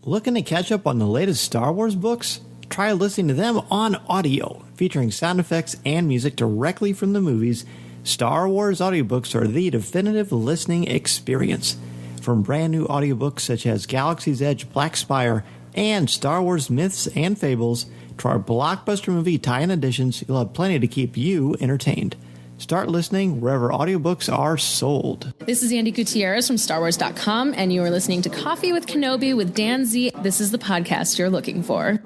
Looking to catch up on the latest Star Wars books? Try listening to them on audio, featuring sound effects and music directly from the movies. Star Wars audiobooks are the definitive listening experience. From brand new audiobooks such as Galaxy's Edge, Black Spire, and Star Wars Myths and Fables, to our blockbuster movie tie-in editions, you'll have plenty to keep you entertained. Start listening wherever audiobooks are sold. This is Andy Gutierrez from StarWars.com, and you are listening to Coffee with Kenobi with Dan Z. This is the podcast you're looking for.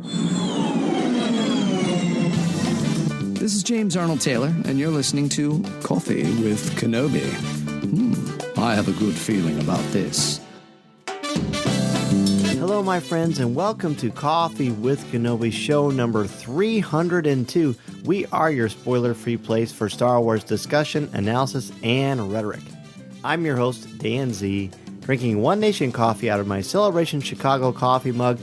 This is James Arnold Taylor, and you're listening to Coffee with Kenobi. I have a good feeling about this. Hello, my friends, and welcome to Coffee with Kenobi, show number 302. We are your spoiler-free place for Star Wars discussion, analysis, and rhetoric. I'm your host, Dan Z, drinking One Nation coffee out of my Celebration Chicago coffee mug.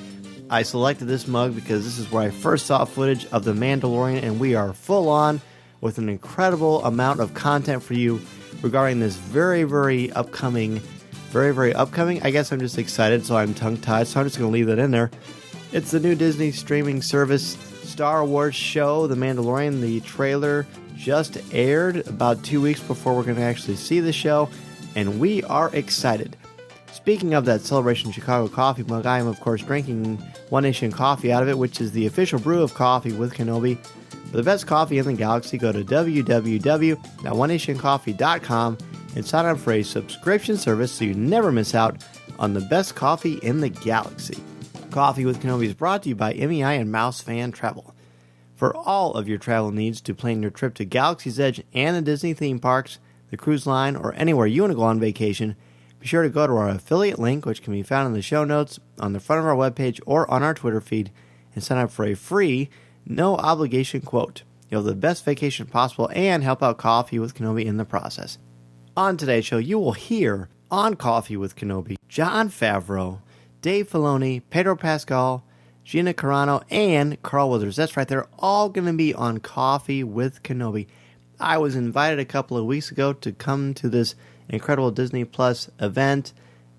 I selected this mug because this is where I first saw footage of The Mandalorian, and we are full on with an incredible amount of content for you regarding this very upcoming. I guess I'm just excited, so I'm tongue-tied, so I'm just going to leave that in there. It's the new Disney streaming service Star Wars show, The Mandalorian. The trailer just aired about 2 weeks before we're going to actually see the show, and we are excited. Speaking of that Celebration Chicago coffee mug, I am, of course, drinking One Nation coffee out of it, which is the official brew of Coffee with Kenobi. For the best coffee in the galaxy, go to www.onenationcoffee.com and sign up for a subscription service so you never miss out on the best coffee in the galaxy. Coffee with Kenobi is brought to you by MEI and Mouse Fan Travel. For all of your travel needs to plan your trip to Galaxy's Edge and the Disney theme parks, the cruise line, or anywhere you want to go on vacation, be sure to go to our affiliate link, which can be found in the show notes, on the front of our webpage, or on our Twitter feed, and sign up for a free, no-obligation quote. You'll have the best vacation possible and help out Coffee with Kenobi in the process. On today's show, you will hear on Coffee with Kenobi, Jon Favreau, Dave Filoni, Pedro Pascal, Gina Carano, and Carl Weathers. That's right, they're all going to be on Coffee with Kenobi. I was invited a couple of weeks ago to come to this incredible Disney Plus event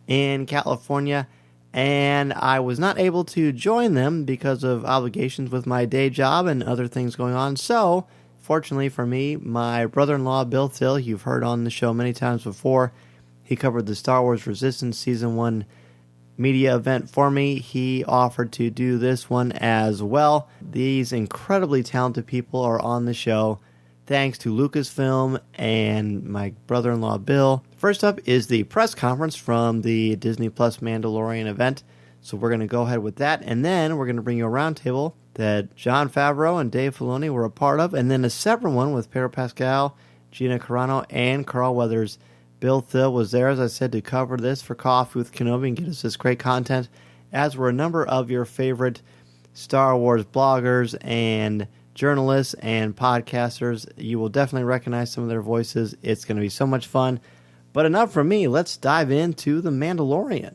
in California, and I was not able to join them because of obligations with my day job and other things going on. So, fortunately for me, my brother-in-law, Bill Thill, you've heard on the show many times before, he covered the Star Wars Resistance Season 1 media event for me. He offered to do this one as well. These incredibly talented people are on the show, thanks to Lucasfilm and my brother-in-law, Bill. First up is the press conference from the Disney Plus Mandalorian event. So we're going to go ahead with that, and then we're going to bring you a roundtable that Jon Favreau and Dave Filoni were a part of, and then a separate one with Pedro Pascal, Gina Carano, and Carl Weathers. Bill Thill was there, as I said, to cover this for Coffee with Kenobi and get us this great content, as were a number of your favorite Star Wars bloggers and journalists and podcasters. You will definitely recognize some of their voices. It's going to be so much fun. But enough from me. Let's dive into The Mandalorian.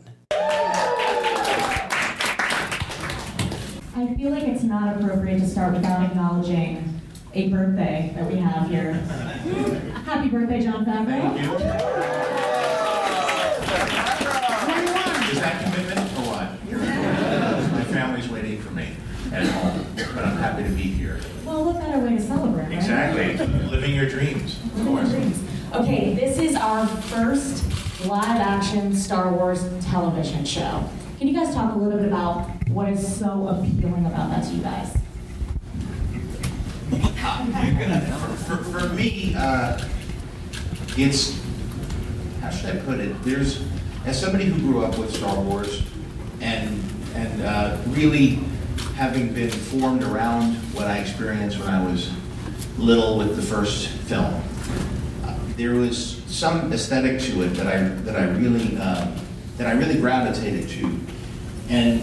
I feel like it's not appropriate to start without acknowledging a birthday that we have here. Happy birthday, Jon Favreau. Thank you. Is that commitment or what? My family's waiting for me at home, but I'm happy to be here. Well, what better way to celebrate, right? Exactly. Living your dreams, of course. Okay, this is our first live-action Star Wars television show. Can you guys talk a little bit about what is so appealing about that to you guys? For me, it's, how should I put it? There's, as somebody who grew up with Star Wars and really having been formed around what I experienced when I was little with the first film, there was some aesthetic to it that I really gravitated to, and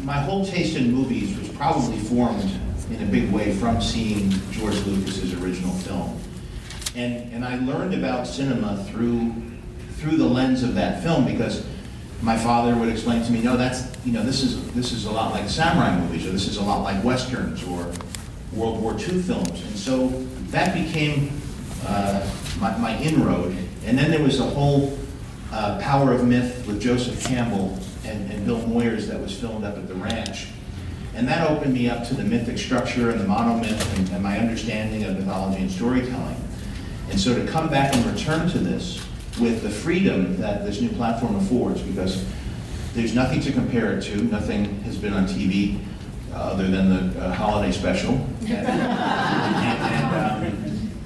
my whole taste in movies was probably formed in a big way from seeing George Lucas's original film, and I learned about cinema through the lens of that film, because my father would explain to me, no, this is a lot like samurai movies, or this is a lot like westerns or World War II films, and so that became my inroad. And then there was the whole Power of Myth with Joseph Campbell and Bill Moyers that was filmed up at the ranch. And that opened me up to the mythic structure and the monomyth and my understanding of mythology and storytelling. And so to come back and return to this with the freedom that this new platform affords, because there's nothing to compare it to, nothing has been on TV other than the holiday special.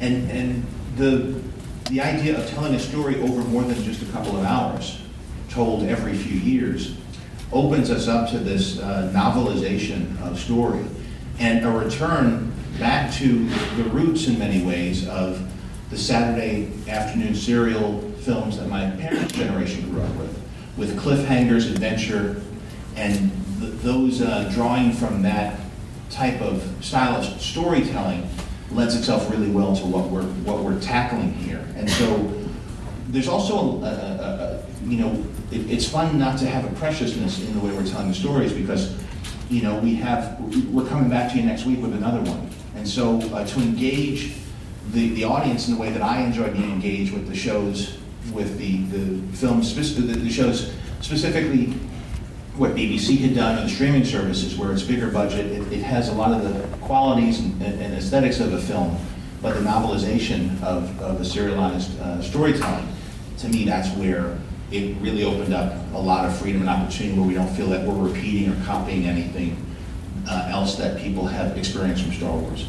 And the idea of telling a story over more than just a couple of hours, told every few years, opens us up to this novelization of story and a return back to the roots in many ways of the Saturday afternoon serial films that my parents' generation grew up with cliffhangers, adventure, and those drawing from that type of style of storytelling lends itself really well to what we're tackling here. And so there's also it's fun not to have a preciousness in the way we're telling the stories, because we're coming back to you next week with another one. And so to engage the audience in the way that I enjoy being engaged with the shows, with the films, the shows, specifically what BBC had done, or the streaming services, where it's bigger budget, it has a lot of the qualities and aesthetics of a film, but the novelization of the serialized storytelling, to me, that's where it really opened up a lot of freedom and opportunity, where we don't feel that we're repeating or copying anything else that people have experienced from Star Wars.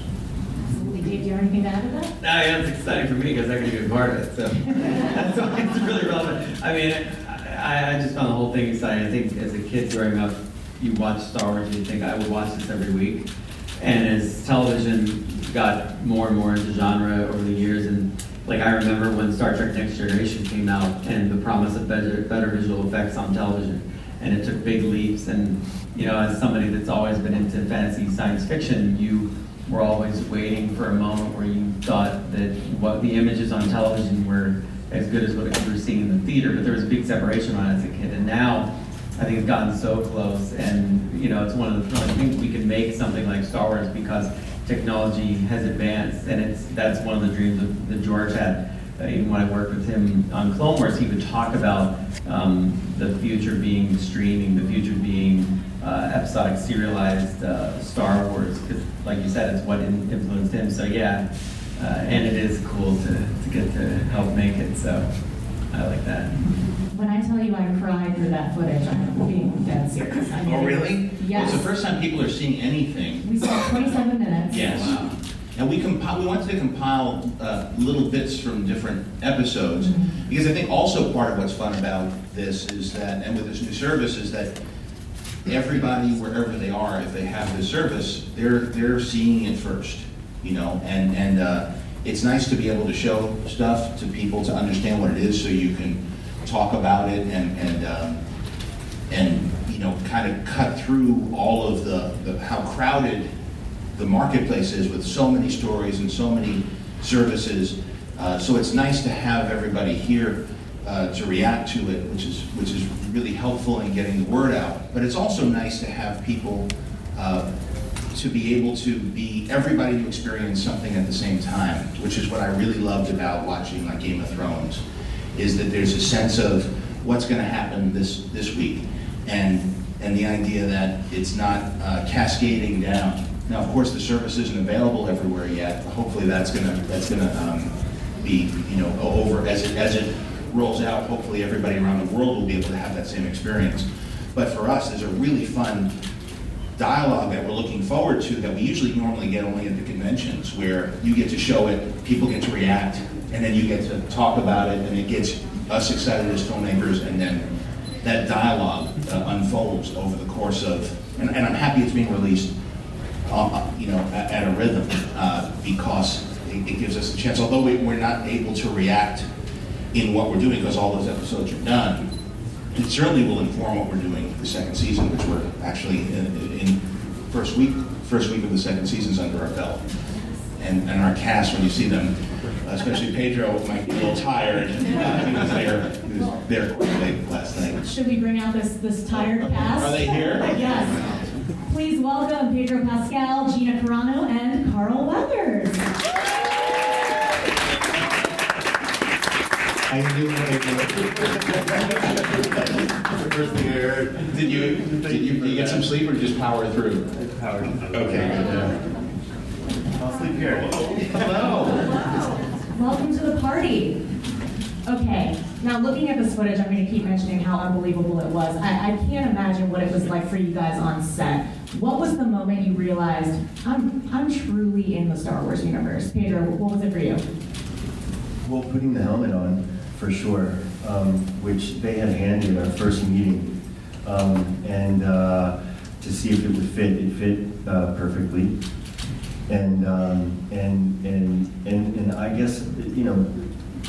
Absolutely. Dave, do you have anything to add to that? No, yeah, it's exciting for me because I get to be a part of it. So that's why it's really relevant. I mean, I just found the whole thing exciting. I think as a kid growing up, you watch Star Wars and you think, I would watch this every week. And as television got more and more into genre over the years, and like I remember when Star Trek Next Generation came out and the promise of better visual effects on television, and it took big leaps. And as somebody that's always been into fantasy science fiction, you were always waiting for a moment where you thought that what the images on television were as good as what you were seeing in the theater, but there was a big separation on it as a kid. And now I think it's gotten so close, and it's one of the I think we can make something like Star Wars because technology has advanced, and that's one of the dreams that George had. Even when I worked with him on Clone Wars, he would talk about the future being streaming, the future being episodic serialized Star Wars, because like you said, it's what influenced him. So yeah, and it is cool to get to help make it, so I like that. When I tell you I cried through that footage, I'm being dead serious. I mean, Oh, really? Yes. Well, it's the first time people are seeing anything. We saw 27 minutes. Yes. Wow. And we wanted to compile little bits from different episodes, because I think also part of what's fun about this is that, and with this new service, is that everybody, wherever they are, if they have this service, they're seeing it first, and it's nice to be able to show stuff to people to understand what it is, so you can talk about it and kind of cut through all of the how crowded the marketplace is with so many stories and so many services. So it's nice to have everybody here to react to it, which is really helpful in getting the word out. But it's also nice to have people to be able to be everybody to experience something at the same time, which is what I really loved about watching like Game of Thrones, is that there's a sense of what's going to happen this week, and the idea that it's not cascading down. Now, of course, the service isn't available everywhere yet. Hopefully, that's gonna be over as it rolls out. Hopefully, everybody around the world will be able to have that same experience. But for us, there's a really fun dialogue that we're looking forward to that we usually normally get only at the conventions, where you get to show it, people get to react, and then you get to talk about it, and it gets us excited as filmmakers, and then that dialogue unfolds over the course of, and I'm happy it's being released at a rhythm, because it gives us a chance, although we're not able to react in what we're doing because all those episodes are done, it certainly will inform what we're doing the second season, which we're actually in first week of the second season's under our belt. And our cast, when you see them, especially Pedro, might be a little tired. He was there quite late last night. Should we bring out this tired cast? Are they here? Yes. Please welcome Pedro Pascal, Gina Carano, and Carl Weathers. How you doing? First thing I heard. Did you get some sleep or just power through? Power. Okay, good. I'll sleep here. Hello. Welcome to the party. Okay, now looking at this footage, I'm going to keep mentioning how unbelievable it was. I can't imagine what it was like for you guys on set. What was the moment you realized, I'm truly in the Star Wars universe? Pedro, what was it for you? Well, putting the helmet on, for sure, which they had handed in our first meeting, and to see if it would fit. It fit perfectly, and I guess, you know,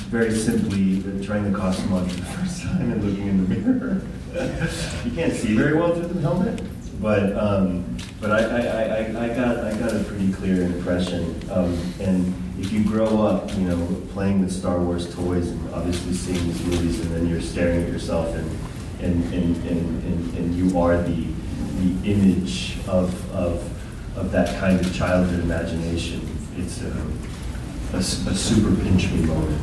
very simply, trying the costume on for the first time and looking in the mirror. You can't see very well through the helmet, but I got a pretty clear impression, and if you grow up, you know, playing with Star Wars toys and obviously seeing these movies, and then you're staring at yourself, and you are the image of that kind of childhood imagination. It's a super pinch me moment.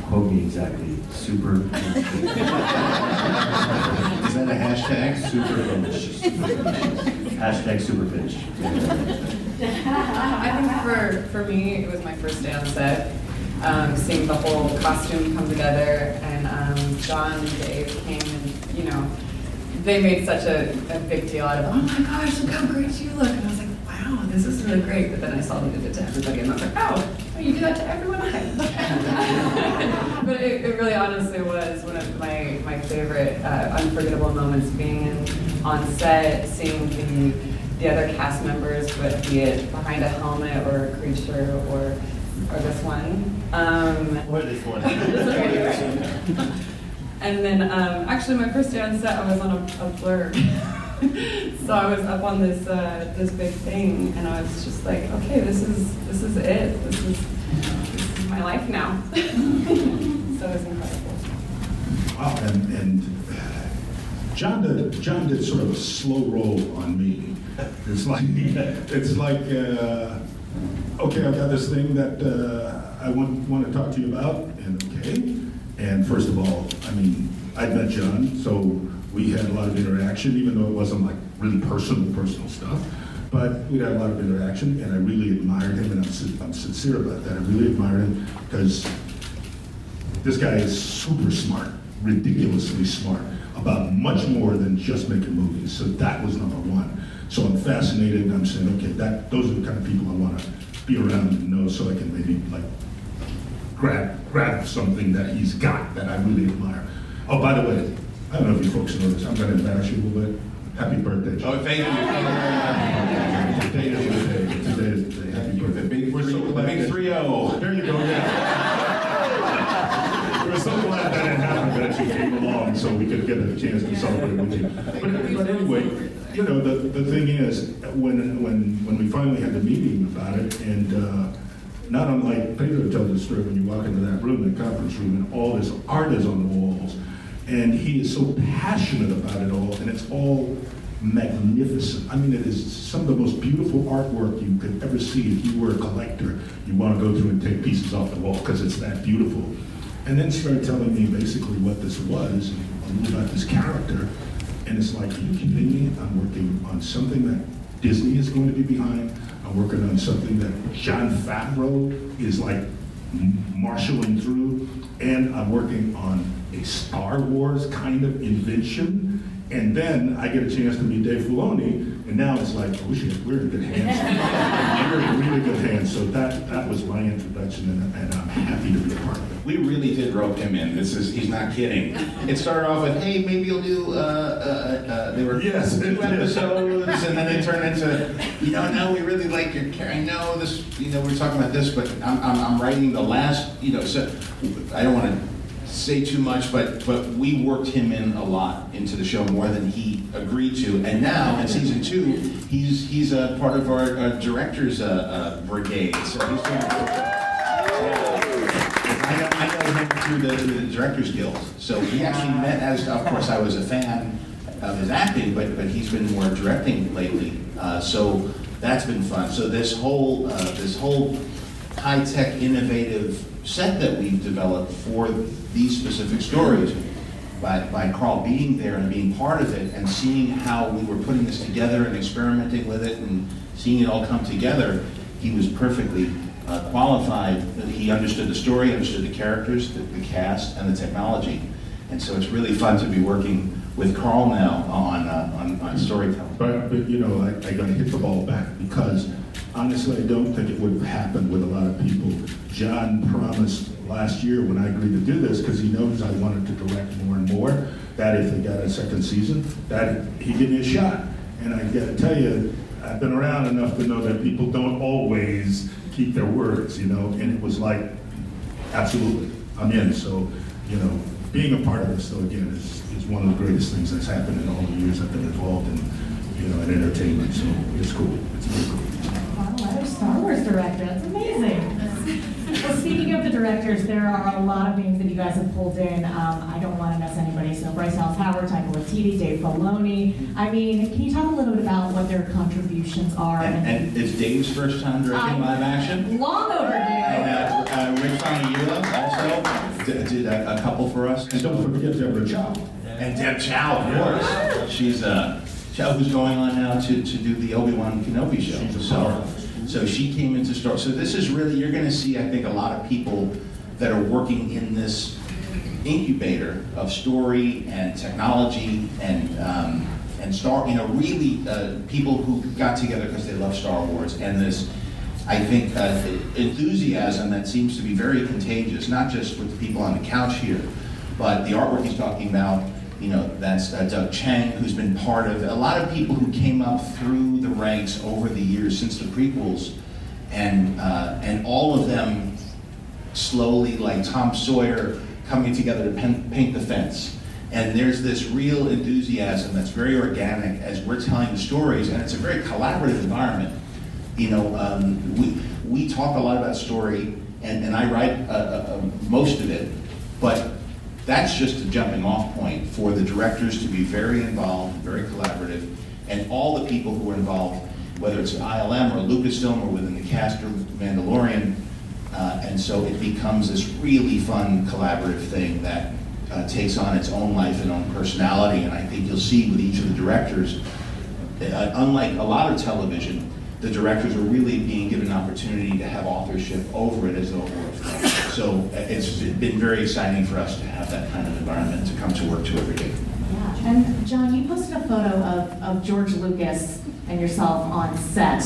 Quote me exactly. Super pinch me. Is that a hashtag? Super pinch. Hashtag super pinch. I think for me, it was my first day on set, seeing the whole costume come together, and John and Dave came and, you know, they made such a big deal out of, oh my gosh, look how great you look. And I was like, wow, this is really great. But then I saw them did it to everybody, and I was like, oh, you do that to everyone? But it really honestly was one of my favorite unforgettable moments, being on set, seeing the other cast members, but be it behind a helmet or a creature or this one. Or this one. And then actually my first day on set, I was on a blurb. So I was up on this big thing, and I was just like, okay, this is it. This is my life now. So it was incredible. Wow, and John did sort of a slow roll on me. It's like okay, I've got this thing that I want to talk to you about, and okay. And first of all, I mean, I'd met John, so we had a lot of interaction, even though it wasn't like really personal stuff. But we had a lot of interaction, and I really admired him, and I'm sincere about that. I really admired him because this guy is super smart, ridiculously smart, about much more than just making movies. So that was number one. So I'm fascinated, and I'm saying, okay, those are the kind of people I want to be around and know, so I can maybe like grab something that he's got that I really admire. Oh, by the way, I don't know if you folks know this. I'm going to embarrass you a little bit. Happy birthday, John. Oh, thank you. Today is the day. Today is the day. Happy birthday. The big 3-0. There you go, yeah. We're so glad that it happened that you came along so we could get a chance to celebrate with you. But anyway, you know, the thing is, when we finally had the meeting about it, and not unlike Pedro tells the story, when you walk into that room, the conference room, and all this art is on the walls, and he is so passionate about it all, and it's all magnificent. I mean, it is some of the most beautiful artwork you could ever see. If you were a collector, you want to go through and take pieces off the wall because it's that beautiful. And then started telling me basically what this was, a little about this character, and it's like, are you kidding me? I'm working on something that Disney is going to be behind. I'm working on something that Jon Favreau is like marshaling through, and I'm working on a Star Wars kind of invention. And then I get a chance to meet Dave Filoni, and now it's like, oh shit, we're in good hands. We're in really good hands. So that was my introduction, and I'm happy to be a part of it. We really did rope him in. He's not kidding. It started off with, hey, maybe you'll do, they were 2 episodes, and then they turned into, no, we really like your character. I know this, we're talking about this, but I'm writing the last, so I don't want to say too much, but we worked him in a lot into the show, more than he agreed to. And now in season 2, he's a part of our director's brigade. So he's doing I know him through the Directors Guild. So we actually met as, of course, I was a fan of his acting, but he's been more directing lately. So that's been fun. So this whole high-tech, innovative set that we've developed for these specific stories, by Carl being there and being part of it and seeing how we were putting this together and experimenting with it and seeing it all come together, he was perfectly qualified. He understood the story, understood the characters, the cast, and the technology. And so it's really fun to be working with Carl now on storytelling. But you know, I got to hit the ball back because honestly, I don't think it would have happened with a lot of people. Jon promised last year when I agreed to do this, because he knows I wanted to direct more and more, that if they got a second season, that he'd give me a shot. And I got to tell you, I've been around enough to know that people don't always keep their words, you know, and it was like, absolutely, I'm in. So, you know, being a part of this, though, again, is one of the greatest things that's happened in all the years I've been involved in, you know, in entertainment. So it's cool. It's very cool. Wow, another Star Wars director. That's amazing. Well, speaking of the directors, there are a lot of names that you guys have pulled in. I don't want to mess anybody. So Bryce Dallas Howard, Taika Waititi, Dave Filoni. I mean, can you talk a little bit about what their contributions are? And it's Dave's first time directing live action. Long overdue. And Rich Famuyiwa also did a couple for us. And don't forget Deborah Chow. And Deb Chow, of course. She's Chow, who's going on now to do the Obi-Wan Kenobi show. So she came into Star. So this is really, you're going to see, I think, a lot of people that are working in this incubator of story and technology and Star. You know, really people who got together because they love Star Wars and this, I think, enthusiasm that seems to be very contagious, not just with the people on the couch here, but the artwork he's talking about. You know, that's Doug Chang, who's been part of a lot of people who came up through the ranks over the years since the prequels, and all of them slowly, like Tom Sawyer, coming together to paint the fence. And there's this real enthusiasm that's very organic as we're telling the stories, and it's a very collaborative environment. You know, we talk a lot about story, and I write most of it, but that's just a jumping off point for the directors to be very involved, very collaborative, and all the people who are involved, whether it's ILM or Lucasfilm or within the cast or Mandalorian, and so it becomes this really fun collaborative thing that takes on its own life and own personality, and I think you'll see with each of the directors, unlike a lot of television, the directors are really being given an opportunity to have authorship over it as though it were a film. So it's been very exciting for us to have that kind of environment to come to work to every day. Yeah, and Jon, you posted a photo of George Lucas and yourself on set.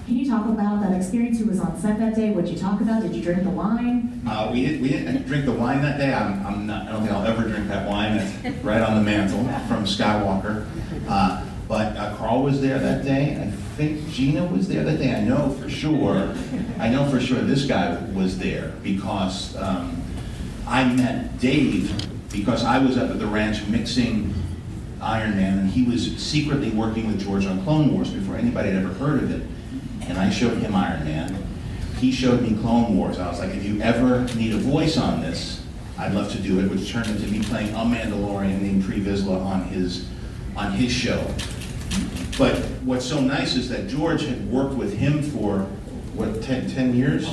Can you talk about that experience? Who was on set that day? What did you talk about? Did you drink the wine? We didn't drink the wine that day. I don't think I'll ever drink that wine. It's right on the mantle from Skywalker. But Carl was there that day. I think Gina was there that day. I know for sure this guy was there because I met Dave because I was up at the ranch mixing Iron Man, and he was secretly working with George on Clone Wars before anybody had ever heard of it. And I showed him Iron Man. He showed me Clone Wars. I was like, if you ever need a voice on this, I'd love to do it, which turned into me playing a Mandalorian named Pre Vizsla on his show. But what's so nice is that George had worked with him for, 10 years?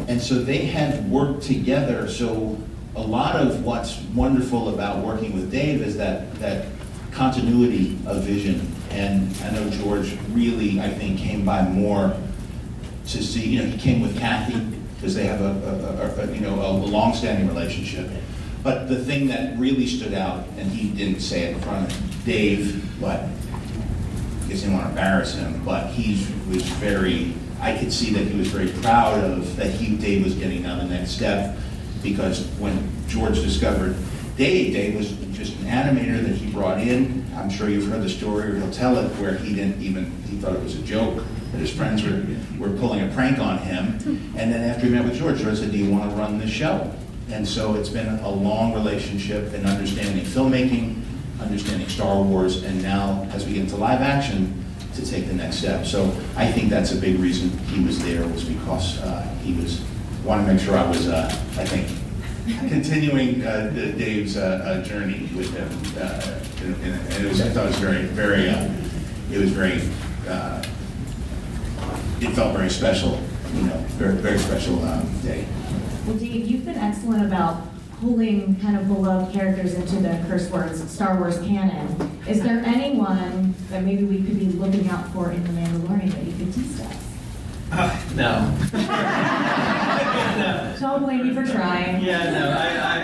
And so they had worked together. So a lot of what's wonderful about working with Dave is that continuity of vision. And I know George really, I think, came by more to see, he came with Kathy because they have a long-standing relationship. But the thing that really stood out, and he didn't say it in front of Dave, but I guess I didn't want to embarrass him, but I could see that he was very proud of that Dave was getting on the next step, because when George discovered Dave was just an animator that he brought in. I'm sure you've heard the story, or he'll tell it, where he thought it was a joke, that his friends were pulling a prank on him. And then after he met with George said, do you want to run the show? And so it's been a long relationship in understanding filmmaking, understanding Star Wars, and now as we get into live action, to take the next step. So I think that's a big reason he was there, was because he wanted to make sure I was, I think, continuing Dave's journey with him. And I thought it felt very special very, very special day. Well, Dave, you've been excellent about pulling kind of beloved characters into the curse words Star Wars canon. Is there anyone that maybe we could be looking out for in The Mandalorian that you could tease us? No. No. Don't blame me for trying. Yeah, no,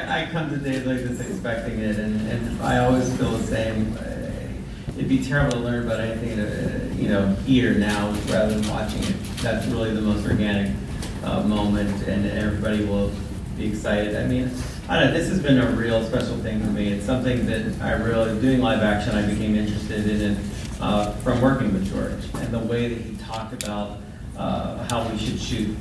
I come to days like this expecting it, and I always feel the same. It'd be terrible to learn about anything, here now rather than watching it. That's really the most organic moment, and everybody will be excited. I mean, I don't know, this has been a real special thing for me. It's something that I really, doing live action, I became interested in it from working with George, and the way that he talked about how we should shoot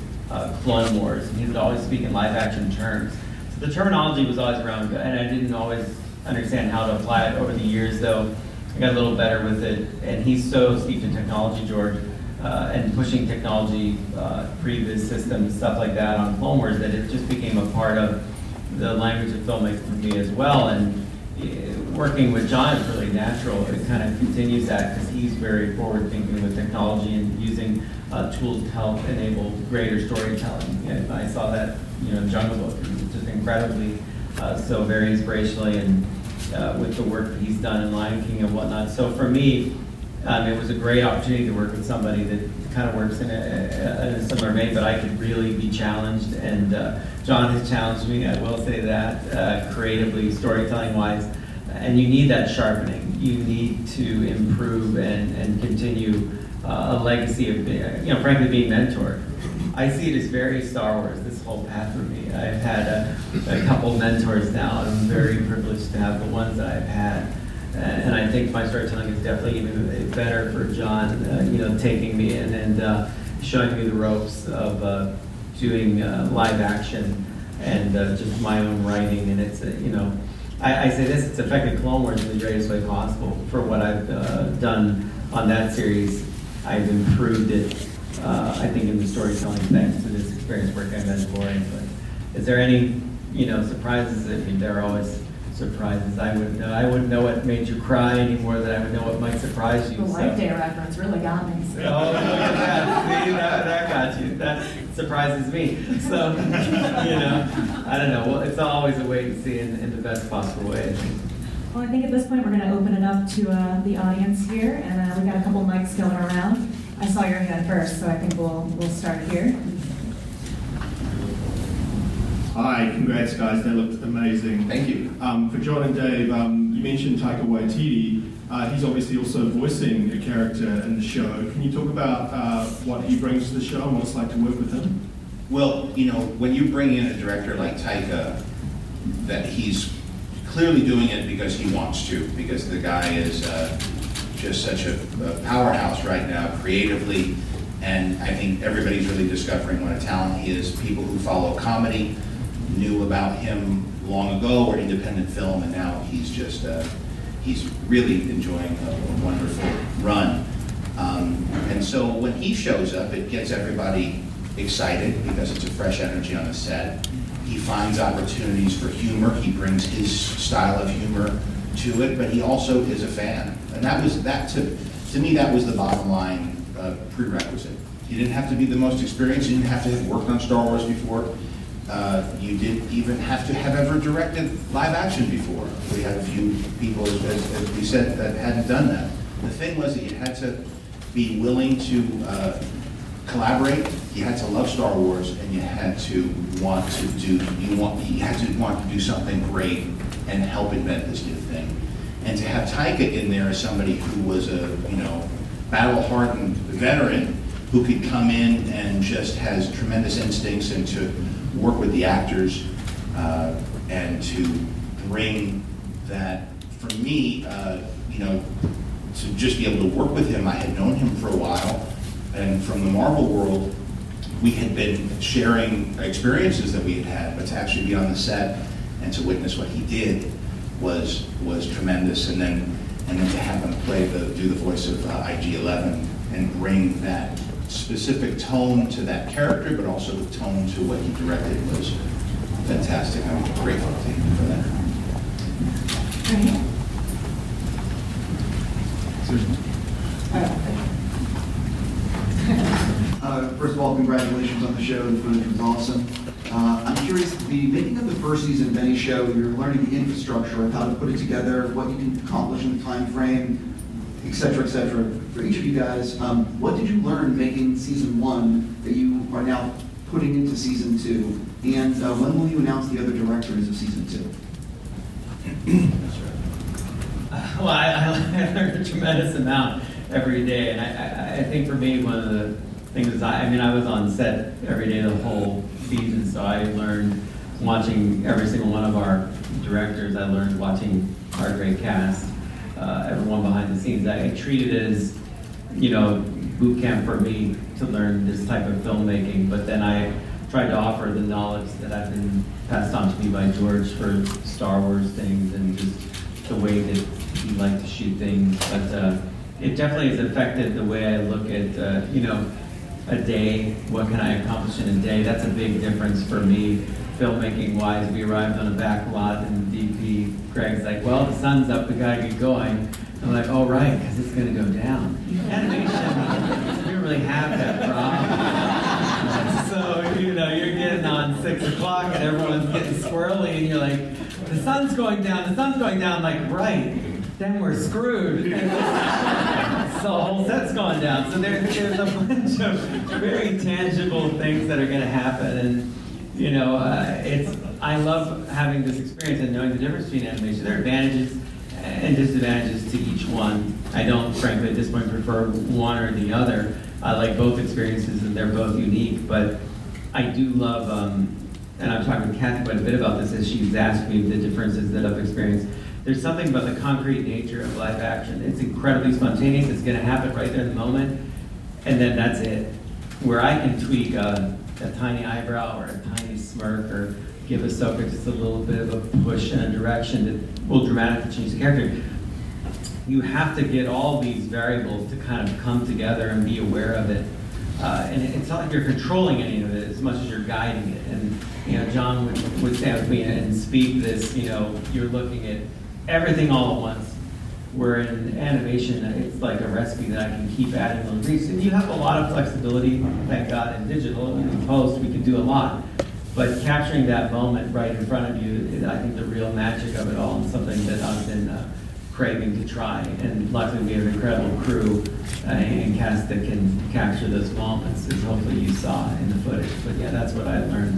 Clone Wars, and he would always speak in live action terms. So the terminology was always around, and I didn't always understand how to apply it. Over the years, though, I got a little better with it, and he's so steeped in technology, George, and pushing technology, previous systems, stuff like that on Clone Wars, that it just became a part of the language of filmmaking for me as well. And working with Jon is really natural. It kind of continues that because he's very forward-thinking with technology and using tools to help enable greater storytelling. And I saw that, Jungle Book. It was just incredibly so very inspirationally, and with the work that he's done in Lion King and whatnot. So for me, it was a great opportunity to work with somebody that kind of works in a similar vein, but I could really be challenged. And Jon has challenged me, I will say that, creatively, storytelling-wise. And you need that sharpening. You need to improve and continue a legacy of, frankly, being mentored. I see it as very Star Wars, this whole path for me. I've had a couple mentors now. I'm very privileged to have the ones that I've had. And I think my storytelling is definitely even better for Jon, taking me in and showing me the ropes of doing live action and just my own writing. And it's, I say this, it's affected Clone Wars in the greatest way possible. For what I've done on that series, I've improved it, I think, in the storytelling thanks to this experience working on Mandalorian. But is there any, surprises? I mean, there are always surprises. I wouldn't know what made you cry any more than I would know what might surprise you. The Life Day reference really got me. Oh, look at that. See, that got you. That surprises me. So, I don't know. Well, it's always a wait and see in the best possible way, I think. Well, I think at this point we're going to open it up to the audience here, and we've got a couple mics going around. I saw your hand first, so I think we'll start here. Hi, congrats guys, that looked amazing. Thank you. For Jon and Dave, you mentioned Taika Waititi. He's obviously also voicing a character in the show. Can you talk about what he brings to the show and what it's like to work with him? Well, when you bring in a director like Taika, that he's clearly doing it because he wants to, because the guy is just such a powerhouse right now creatively, and I think everybody's really discovering what a talent he is. People who follow comedy knew about him long ago, or independent film, and now he's just he's really enjoying a wonderful run. And so when he shows up, it gets everybody excited because it's a fresh energy on the set. He finds opportunities for humor. He brings his style of humor to it, but he also is a fan. And to me, that was the bottom line prerequisite. You didn't have to be the most experienced. You didn't have to have worked on Star Wars before. You didn't even have to have ever directed live action before. We had a few people, as we said, that hadn't done that. The thing was that you had to be willing to collaborate. You had to love Star Wars, and you had to want to do something great and help invent this new thing. And to have Taika in there as somebody who was a battle-hardened veteran who could come in and just has tremendous instincts, and to work with the actors and to bring that, for me, to just be able to work with him. I had known him for a while, and from the Marvel world, we had been sharing experiences that we had had, but to actually be on the set and to witness what he did was tremendous. And then to have him do the voice of IG-11 and bring that specific tone to that character, but also the tone to what he directed was fantastic. I'm grateful to him for that. First of all, congratulations on the show. The footage was awesome. I'm curious, the making of the first season of any show, you're learning the infrastructure of how to put it together, what you can accomplish in the time frame, et cetera, et cetera. For each of you guys, what did you learn making season 1 that you are now putting into season 2? And when will you announce the other directors of season 2? Well, I learned a tremendous amount every day, and I think for me, one of the things is, I was on set every day the whole season, so I learned watching every single one of our directors. I learned watching our great cast, everyone behind the scenes. I treat it as, boot camp for me to learn this type of filmmaking, but then I tried to offer the knowledge that I've been passed on to me by George for Star Wars things and just the way that he liked to shoot things. But it definitely has affected the way I look at, a day. What can I accomplish in a day? That's a big difference for me, filmmaking-wise. We arrived on a back lot, and DP Greg's like, well, the sun's up, we gotta get going. I'm like, oh, right, because it's gonna go down. Animation, we don't really have that problem. So, you're getting on 6 o'clock, and everyone's getting squirrely, and you're like, the sun's going down, like, right. Then we're screwed. So the whole set's gone down. So there's a bunch of very tangible things that are going to happen, and I love having this experience and knowing the difference between animation. There are advantages and disadvantages to each one. I don't, frankly, at this point prefer one or the other. I like both experiences, and they're both unique. But I do love, and I'm talking with Kathy quite a bit about this as she's asked me the differences that I've experienced. There's something about the concrete nature of live action. It's incredibly spontaneous. It's going to happen right there in the moment, and then that's it. Where I can tweak a tiny eyebrow or a tiny smirk or give Ahsoka just a little bit of a push in a direction that will dramatically change the character. You have to get all these variables to kind of come together and be aware of it. And it's not like you're controlling any of it as much as you're guiding it. And Jon would stand with me and speak this, you're looking at everything all at once. Where in animation, it's like a recipe that I can keep adding little grease. And you have a lot of flexibility, thank God, in digital. And in post, we can do a lot. But capturing that moment right in front of you is, I think, the real magic of it all, and something that I've been craving to try. And luckily, we have an incredible crew and cast that can capture those moments, as hopefully you saw in the footage. But yeah, that's what I learned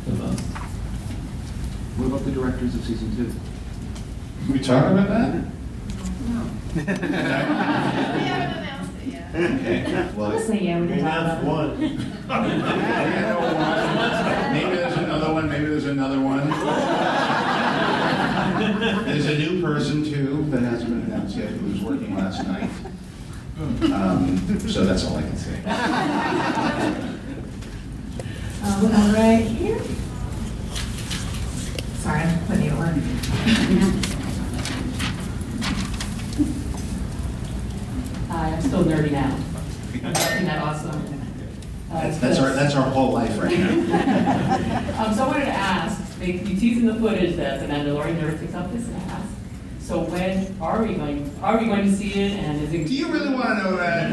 the most. What about the directors of season 2? Can we talk about that? No. We haven't announced it yet. Okay. Well, Let's say yeah, we can talk about one. Maybe there's another one. Maybe there's another one. There's a new person too that hasn't been announced yet who was working last night. So that's all I can say. right here. Sorry, I'm putting you on. I'm still nerding out. Isn't that awesome? That's our whole life right now. So I wanted to ask, you tease in the footage that the Mandalorian never picks up his ass. So when are we going to see it? And is it? Do you really want to know that?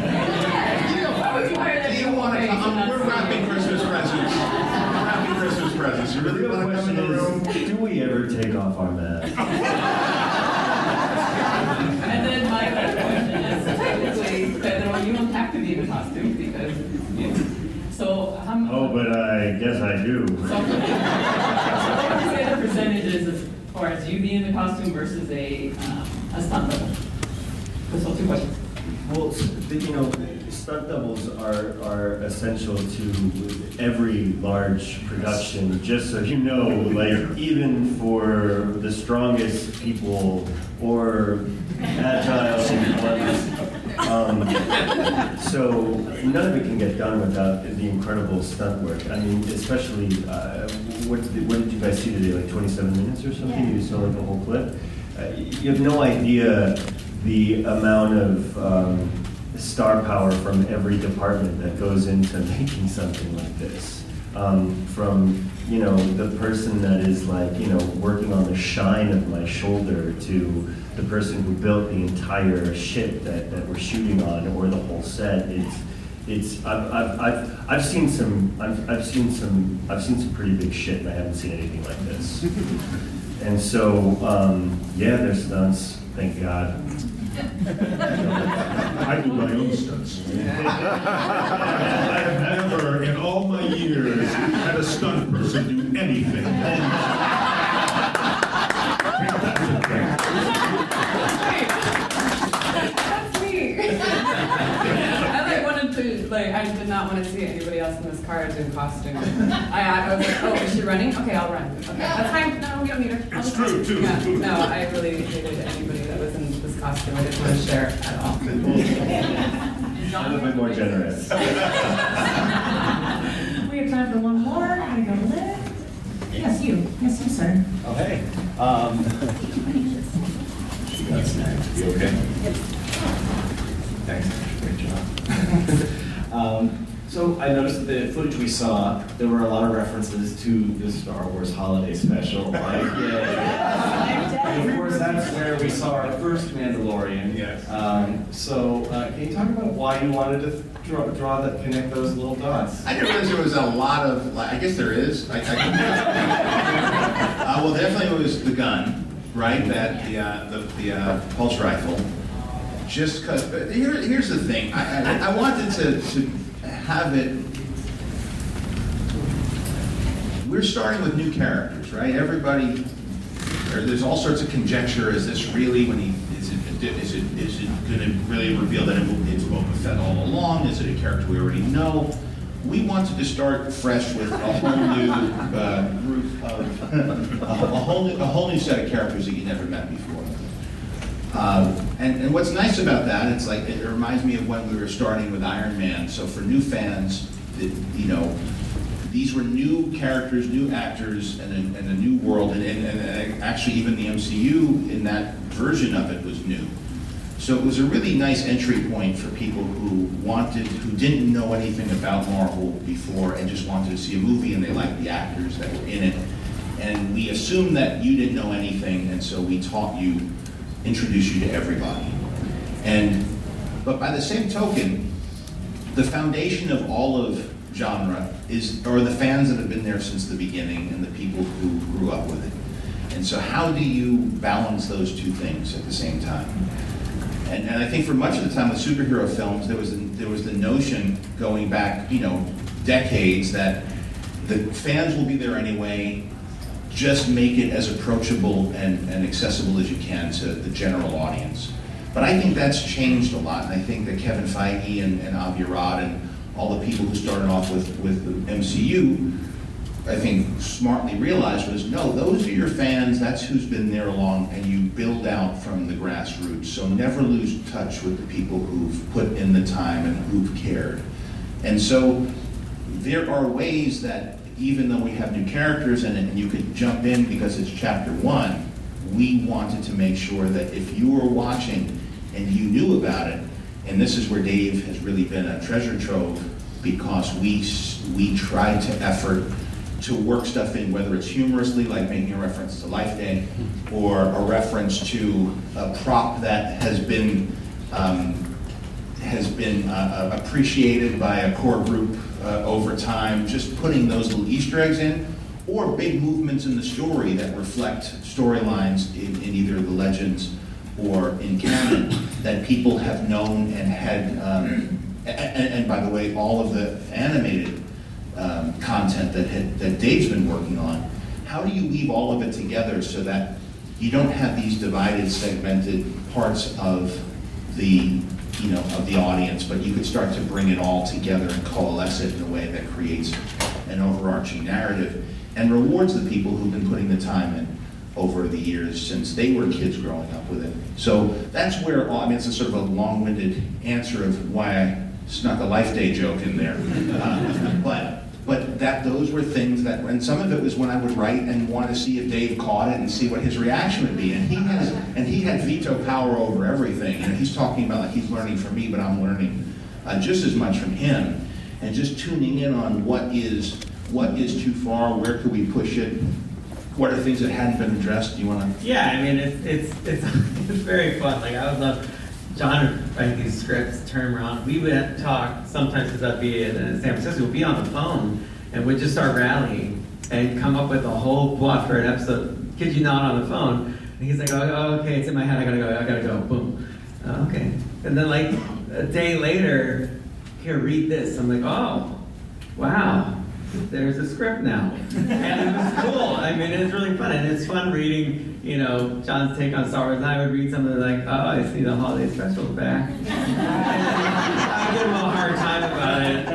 Do you want to come? We're wrapping Christmas presents. Wrapping Christmas presents. You really want to come in the room? Do we ever take off our masks? And then my other question is, technically, Pedro, you don't have to be in the costume because, so how? Oh, but I guess I do. So what would you say the percentages as far as you being in the costume versus a stunt double? So 2 questions. Well, stunt doubles are essential to every large production, just so you know, like even for the strongest people or agile ones. So none of it can get done without the incredible stunt work. I mean, especially, what did you guys see today, like 27 minutes or something? You saw like the whole clip? You have no idea the amount of star power from every department that goes into making something like this. From, the person that is like, working on the shine of my shoulder to the person who built the entire ship that we're shooting on or the whole set. I've seen some pretty big shit, and I haven't seen anything like this. And so, there's stunts, thank God. I do my own stunts. I have never, in all my years, had a stunt person do anything. That's me. I did not want to see anybody else in this Cara Dune costume. I was like, oh, is she running? Okay, I'll run. Okay, that's fine. No, we don't need her. It's true, too. Yeah, no, I really hated anybody that was in this costume. I didn't want to share at all. I'm a bit more generous. We have time for one more. I'm gonna go Liz. Yes, you. Yes, you, sir. Oh, hey. She got snagged. You okay? Thanks. Great job. So I noticed that the footage we saw, there were a lot of references to the Star Wars holiday special. Like, and of course, that's where we saw our first Mandalorian. Yes. Can you talk about why you wanted to connect those little dots? I didn't realize there was a lot of, I guess there is. Well, definitely it was the gun, right? That the pulse rifle. Just because, here's the thing. I wanted to have it. We're starting with new characters, right? Everybody, there's all sorts of conjecture. Is this really is it going to really reveal that it's Boba Fett all along? Is it a character we already know? We wanted to start fresh with a whole new group of a whole new set of characters that you never met before. And what's nice about that, it's like it reminds me of when we were starting with Iron Man. So for new fans, these were new characters, new actors, and a new world. And actually, even the MCU in that version of it was new. So it was a really nice entry point for people who didn't know anything about Marvel before and just wanted to see a movie and they liked the actors that were in it. And we assumed that you didn't know anything, and so we taught you. Introduce you to everybody. But by the same token, the foundation of all of genre are the fans that have been there since the beginning and the people who grew up with it. And so how do you balance those two things at the same time? And I think for much of the time with superhero films, there was the notion going back, decades that the fans will be there anyway. Just make it as approachable and accessible as you can to the general audience. But I think that's changed a lot, and I think that Kevin Feige and Avi Arad and all the people who started off with the MCU, I think smartly realized was, no, those are your fans, that's who's been there along, and you build out from the grassroots. So never lose touch with the people who've put in the time and who've cared. And so there are ways that even though we have new characters in it and you could jump in because it's chapter 1, we wanted to make sure that if you were watching and you knew about it, and this is where Dave has really been a treasure trove because we tried to effort to work stuff in, whether it's humorously, like making a reference to Life Day, or a reference to a prop that has been appreciated by a core group over time, just putting those little Easter eggs in, or big movements in the story that reflect storylines in either the legends or in canon that people have known and had, and by the way, all of the animated content that Dave's been working on. How do you weave all of it together so that you don't have these divided, segmented parts of the audience, but you could start to bring it all together and coalesce it in a way that creates an overarching narrative and rewards the people who've been putting the time in over the years since they were kids growing up with it. So that's where, it's a sort of a long-winded answer of why I snuck a Life Day joke in there. But those were things that, and some of it was when I would write and want to see if Dave caught it and see what his reaction would be. And he had veto power over everything. And he's talking about like he's learning from me, but I'm learning just as much from him. And just tuning in on what is too far, where could we push it, what are things that hadn't been addressed. Do you want to? Yeah, it's very fun. Like I would love. John would write these scripts, turn around. We would talk sometimes because I'd be in San Francisco, we'd be on the phone, and we'd just start rallying and come up with a whole plot for an episode. Kid you not, on the phone. And he's like, oh, okay, it's in my head, I gotta go, boom. Okay. And then like a day later, here, read this. I'm like, oh, wow, there's a script now. And it was cool. I mean, it's really fun. And it's fun reading, John's take on Star Wars. And I would read something like, oh, I see the holiday special's back. And I would give him a hard time about it,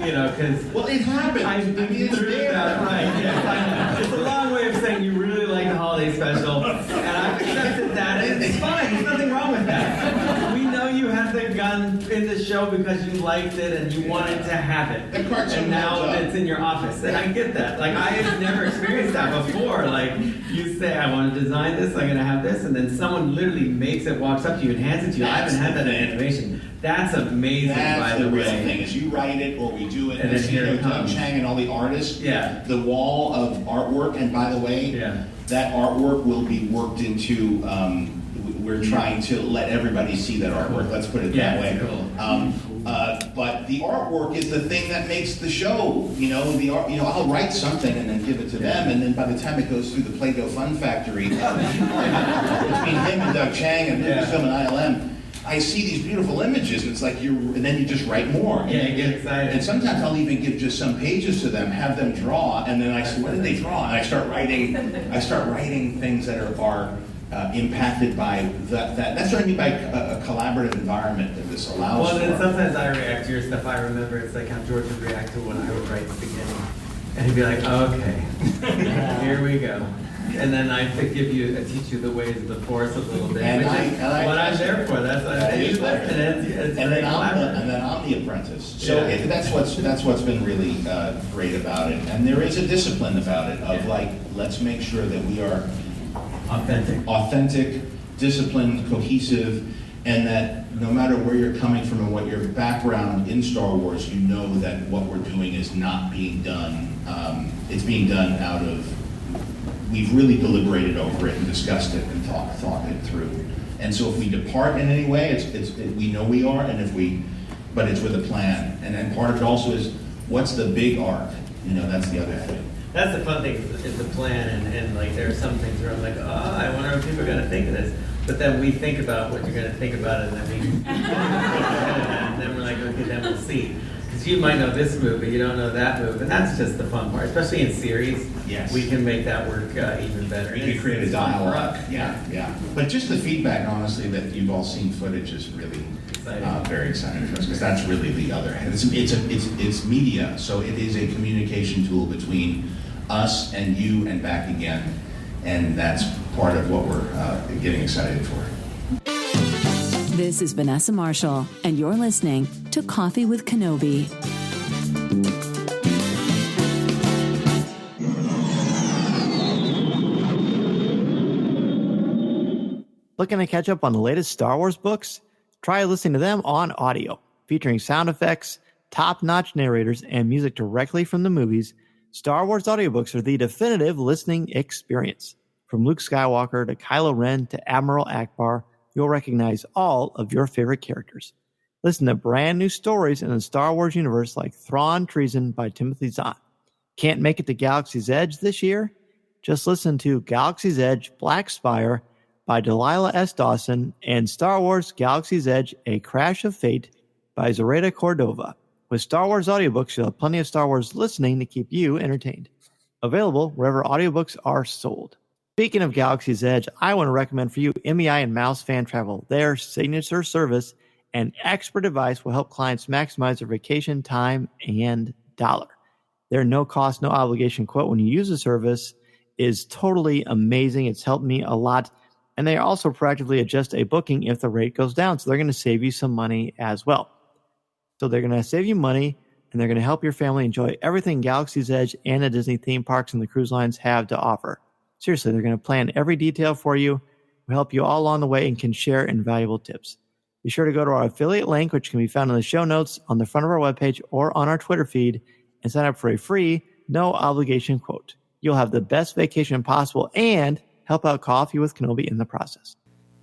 because... Well, it happened. I've been through that, right. Yes, it's a long way of saying you really like the holiday special. And I've accepted that. And it's fine. There's nothing wrong with that. We know you had the gun in the show because you liked it and you wanted to have it. The cartoon and now it's in your office. And I get that. Like, I have never experienced that before. Like, you say, I want to design this, I'm going to have this, and then someone literally makes it, walks up to you and hands it to you. I haven't had that in animation. That's amazing, by the way. That's the real thing, is you write it or we do it. And then here it comes. Chang and all the artists. Yeah. The wall of artwork, and by the way, that artwork will be worked into, we're trying to let everybody see that artwork. Let's put it that way. Cool. But the artwork is the thing that makes the show. I'll write something and then give it to them, and then by the time it goes through the Play-Doh Fun Factory, between him and Doug Chang and Lucasfilm and ILM, I see these beautiful images, and it's like and then you just write more. Yeah, you get excited. And sometimes I'll even give just some pages to them, have them draw, and then I say, what did they draw? And I start writing things that are impacted by that. That's what I mean by a collaborative environment that this allows for. Well, then sometimes I react to your stuff. I remember it's like how George would react to when I would write the beginning. And he'd be like, okay, here we go. And then I teach you the ways of the Force a little bit. And what I'm there for. That's what I do. And then I'm the apprentice. So that's what's been really great about it. And there is a discipline about it of let's make sure that we are authentic, disciplined, cohesive, and that no matter where you're coming from and what your background in Star Wars, you know that what we're doing is not being done. It's being done out of. We've really deliberated over it and discussed it and thought it through. And so if we depart in any way, we know we are, but it's with a plan. And then part of it also is, what's the big arc? That's the other thing. That's the fun thing, is the plan, and like there are some things where I'm like, I wonder if people are going to think of this. But then we think about what you're going to think about it, and then we're like, okay, then we'll see. Because you might know this move, but you don't know that move, and that's just the fun part. Especially in series, we can make that work even better. You can create a dialogue. Yeah. But just the feedback, honestly, that you've all seen footage is really very exciting for us, because that's really the other hand. It's media, so it is a communication tool between us and you and back again, and that's part of what we're getting excited for. This is Vanessa Marshall, and you're listening to Coffee with Kenobi. Looking to catch up on the latest Star Wars books? Try listening to them on audio. Featuring sound effects, top-notch narrators, and music directly from the movies, Star Wars audiobooks are the definitive listening experience. From Luke Skywalker to Kylo Ren to Admiral Akbar, you'll recognize all of your favorite characters. Listen to brand new stories in the Star Wars universe like Thrawn Treason by Timothy Zahn. Can't make it to Galaxy's Edge this year? Just listen to Galaxy's Edge Black Spire by Delilah S. Dawson and Star Wars Galaxy's Edge A Crash of Fate by Zoraida Cordova. With Star Wars audiobooks, you'll have plenty of Star Wars listening to keep you entertained. Available wherever audiobooks are sold. Speaking of Galaxy's Edge, I want to recommend for you MEI and Mouse Fan Travel. Their signature service and expert advice will help clients maximize their vacation time and dollar. Their no-cost, no-obligation quote when you use the service is totally amazing. It's helped me a lot. And they also proactively adjust a booking if the rate goes down. So they're going to save you some money as well. So they're going to save you money, and they're going to help your family enjoy everything Galaxy's Edge and the Disney theme parks and the cruise lines have to offer. Seriously, they're going to plan every detail for you, will help you all along the way, and can share invaluable tips. Be sure to go to our affiliate link, which can be found in the show notes on the front of our webpage or on our Twitter feed, and sign up for a free, no-obligation quote. You'll have the best vacation possible and help out Coffee with Kenobi in the process.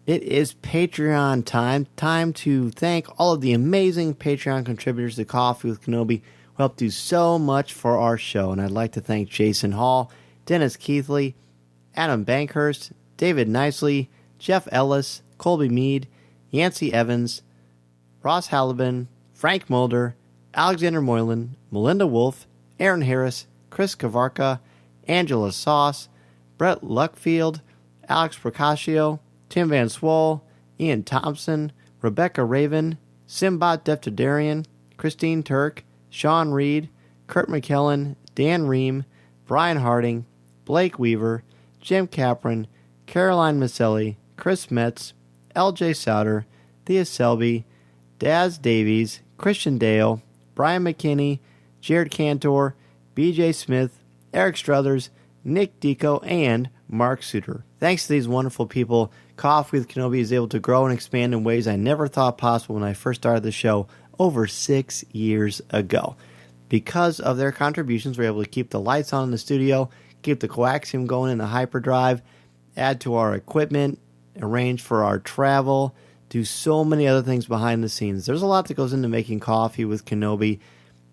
It is Patreon time. Time to thank all of the amazing Patreon contributors to Coffee with Kenobi who help do so much for our show. And I'd like to thank Jason Hall, Dennis Keithley, Adam Bankhurst, David Nicely, Jeff Ellis, Colby Mead, Yancey Evans, Ross Halliban, Frank Mulder, Alexander Moylan, Melinda Wolf, Aaron Harris, Chris Kavarka, Angela Sauce, Brett Luckfield, Alex Procasio, Tim Van Swol, Ian Thompson, Rebecca Raven, Simbot Deftadarian, Christine Turk, Sean Reed, Kurt McKellen, Dan Ream, Brian Harding, Blake Weaver, Jim Capron, Caroline Maselli, Chris Metz, LJ Souter, Thea Selby, Daz Davies, Christian Dale, Brian McKinney, Jared Cantor, BJ Smith, Eric Struthers, Nick Deco, and Mark Suter. Thanks to these wonderful people, Coffee with Kenobi is able to grow and expand in ways I never thought possible when I first started the show over 6 years ago. Because of their contributions, we're able to keep the lights on in the studio, keep the coaxium going in the hyperdrive, add to our equipment, arrange for our travel, do so many other things behind the scenes. There's a lot that goes into making Coffee with Kenobi,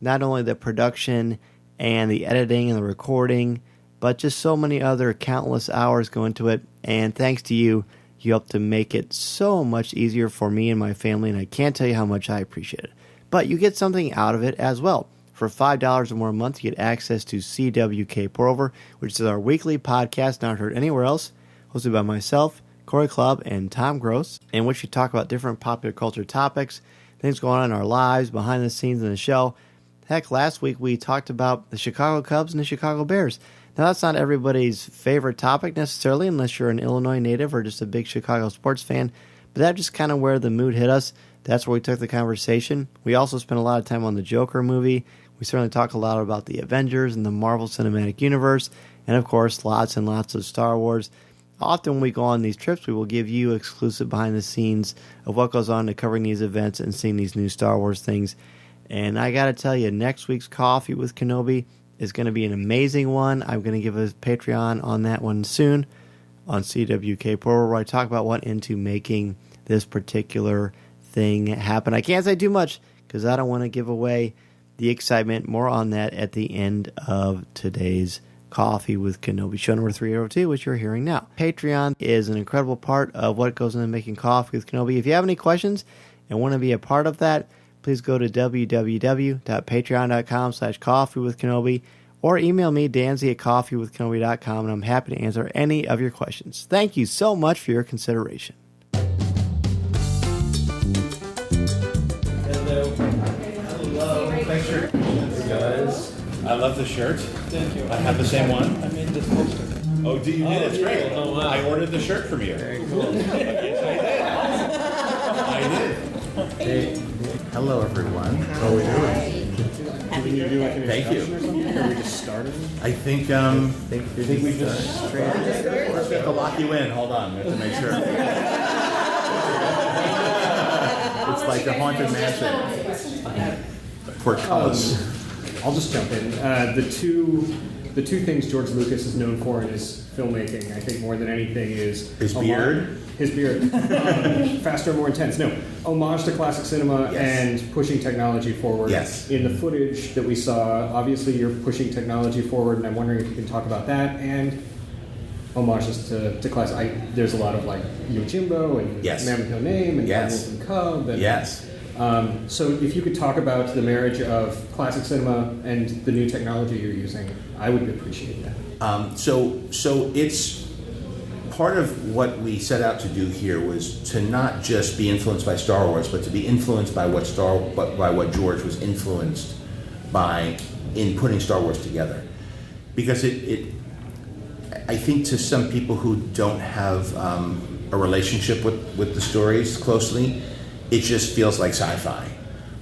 not only the production and the editing and the recording, but just so many other countless hours go into it. And thanks to you, you help to make it so much easier for me and my family, and I can't tell you how much I appreciate it. But you get something out of it as well. For $5 or more a month, you get access to CWK Pour-Over, which is our weekly podcast not heard anywhere else, hosted by myself, Corey Clubb, and Tom Gross, in which we talk about different popular culture topics, things going on in our lives, behind the scenes in the show. Heck, last week we talked about the Chicago Cubs and the Chicago Bears. Now, that's not everybody's favorite topic necessarily, unless you're an Illinois native or just a big Chicago sports fan, but that's just kind of where the mood hit us. That's where we took the conversation. We also spent a lot of time on the Joker movie. We certainly talk a lot about the Avengers and the Marvel Cinematic Universe, and of course, lots and lots of Star Wars. Often when we go on these trips, we will give you exclusive behind the scenes of what goes on to covering these events and seeing these new Star Wars things. And I got to tell you, next week's Coffee with Kenobi is going to be an amazing one. I'm going to give a Patreon on that one soon on CWK Pro, where I talk about what into making this particular thing happen. I can't say too much because I don't want to give away the excitement. More on that at the end of today's Coffee with Kenobi, show number 302, which you're hearing now. Patreon is an incredible part of what goes into making Coffee with Kenobi. If you have any questions and want to be a part of that, please go to www.patreon.com/coffeewithkenobi or email me, danzy@coffeewithkenobi.com, and I'm happy to answer any of your questions. Thank you so much for your consideration. Hello. Thanks for guys. I love the shirt. Thank you. I have the same one. I made this poster. Oh, do you did? It's great. Oh, wow. I ordered the shirt from you. Very cool. Yes, I did. Hey. Hello, everyone. How are we doing? Do we need to do like an Thank you. introduction or something? Or are we just starting? I think we just we have to lock you in. Hold on, we have to make sure. It's like the Haunted Mansion. For us. I'll just jump in. The two things George Lucas is known for in his filmmaking, I think more than anything, is his beard. His beard. Faster, more intense. No, homage to classic cinema and pushing technology forward. Yes. In the footage that we saw, obviously you're pushing technology forward, and I'm wondering if you can talk about that and homages to classic. There's a lot of like Yojimbo and Man with No Name and Wolf and Cub. And, so if you could talk about the marriage of classic cinema and the new technology you're using, I would appreciate that. So it's part of what we set out to do here was to not just be influenced by Star Wars, but to be influenced by what George was influenced by in putting Star Wars together. Because I think to some people who don't have a relationship with the stories closely, it just feels like sci-fi.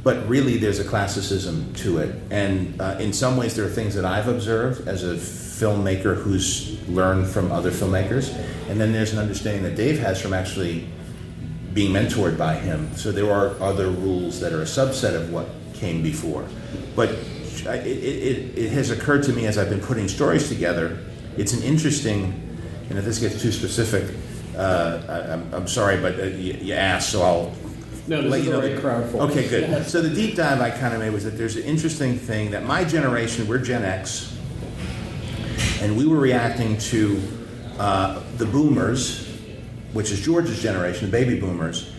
But really, there's a classicism to it. And in some ways, there are things that I've observed as a filmmaker who's learned from other filmmakers. And then there's an understanding that Dave has from actually being mentored by him. So there are other rules that are a subset of what came before. But it has occurred to me as I've been putting stories together, it's an interesting, and if this gets too specific, I'm sorry, but you asked, so I'll let you know. The right crowd for Okay, good. So the deep dive I kind of made was that there's an interesting thing that my generation, we're Gen X, and we were reacting to the boomers, which is George's generation, the baby boomers,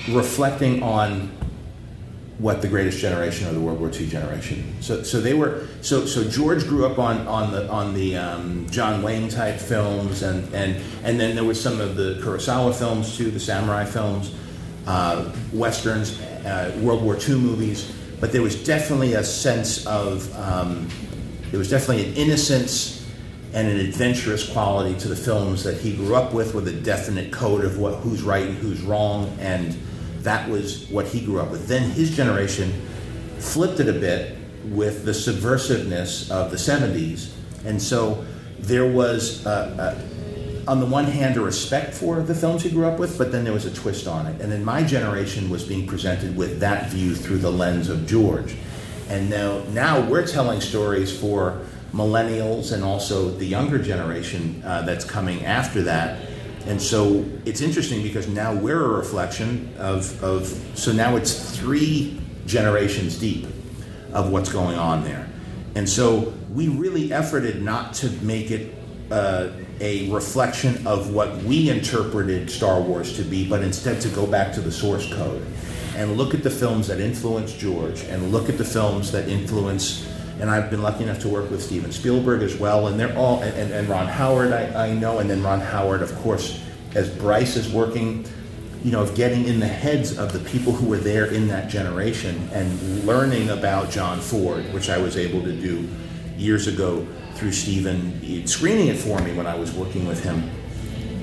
reflecting on what the greatest generation or the World War II generation. So George grew up on the John Wayne type films, and then there was some of the Kurosawa films too, the samurai films, westerns, World War II movies. But there was definitely a sense of there was definitely an innocence and an adventurous quality to the films that he grew up with a definite code of who's right and who's wrong, and that was what he grew up with. Then his generation flipped it a bit with the subversiveness of the 70s. And so there was, on the one hand, a respect for the films he grew up with, but then there was a twist on it. And then my generation was being presented with that view through the lens of George. And now we're telling stories for millennials and also the younger generation that's coming after that. And so it's interesting because now we're a reflection so now it's 3 generations deep of what's going on there. And so we really efforted not to make it a reflection of what we interpreted Star Wars to be, but instead to go back to the source code and look at the films that influence George and look at the films that influence, and I've been lucky enough to work with Steven Spielberg as well, and they're all, and Ron Howard I know, and then Ron Howard, of course, as Bryce is working, of getting in the heads of the people who were there in that generation and learning about John Ford, which I was able to do years ago through Steven screening it for me when I was working with him.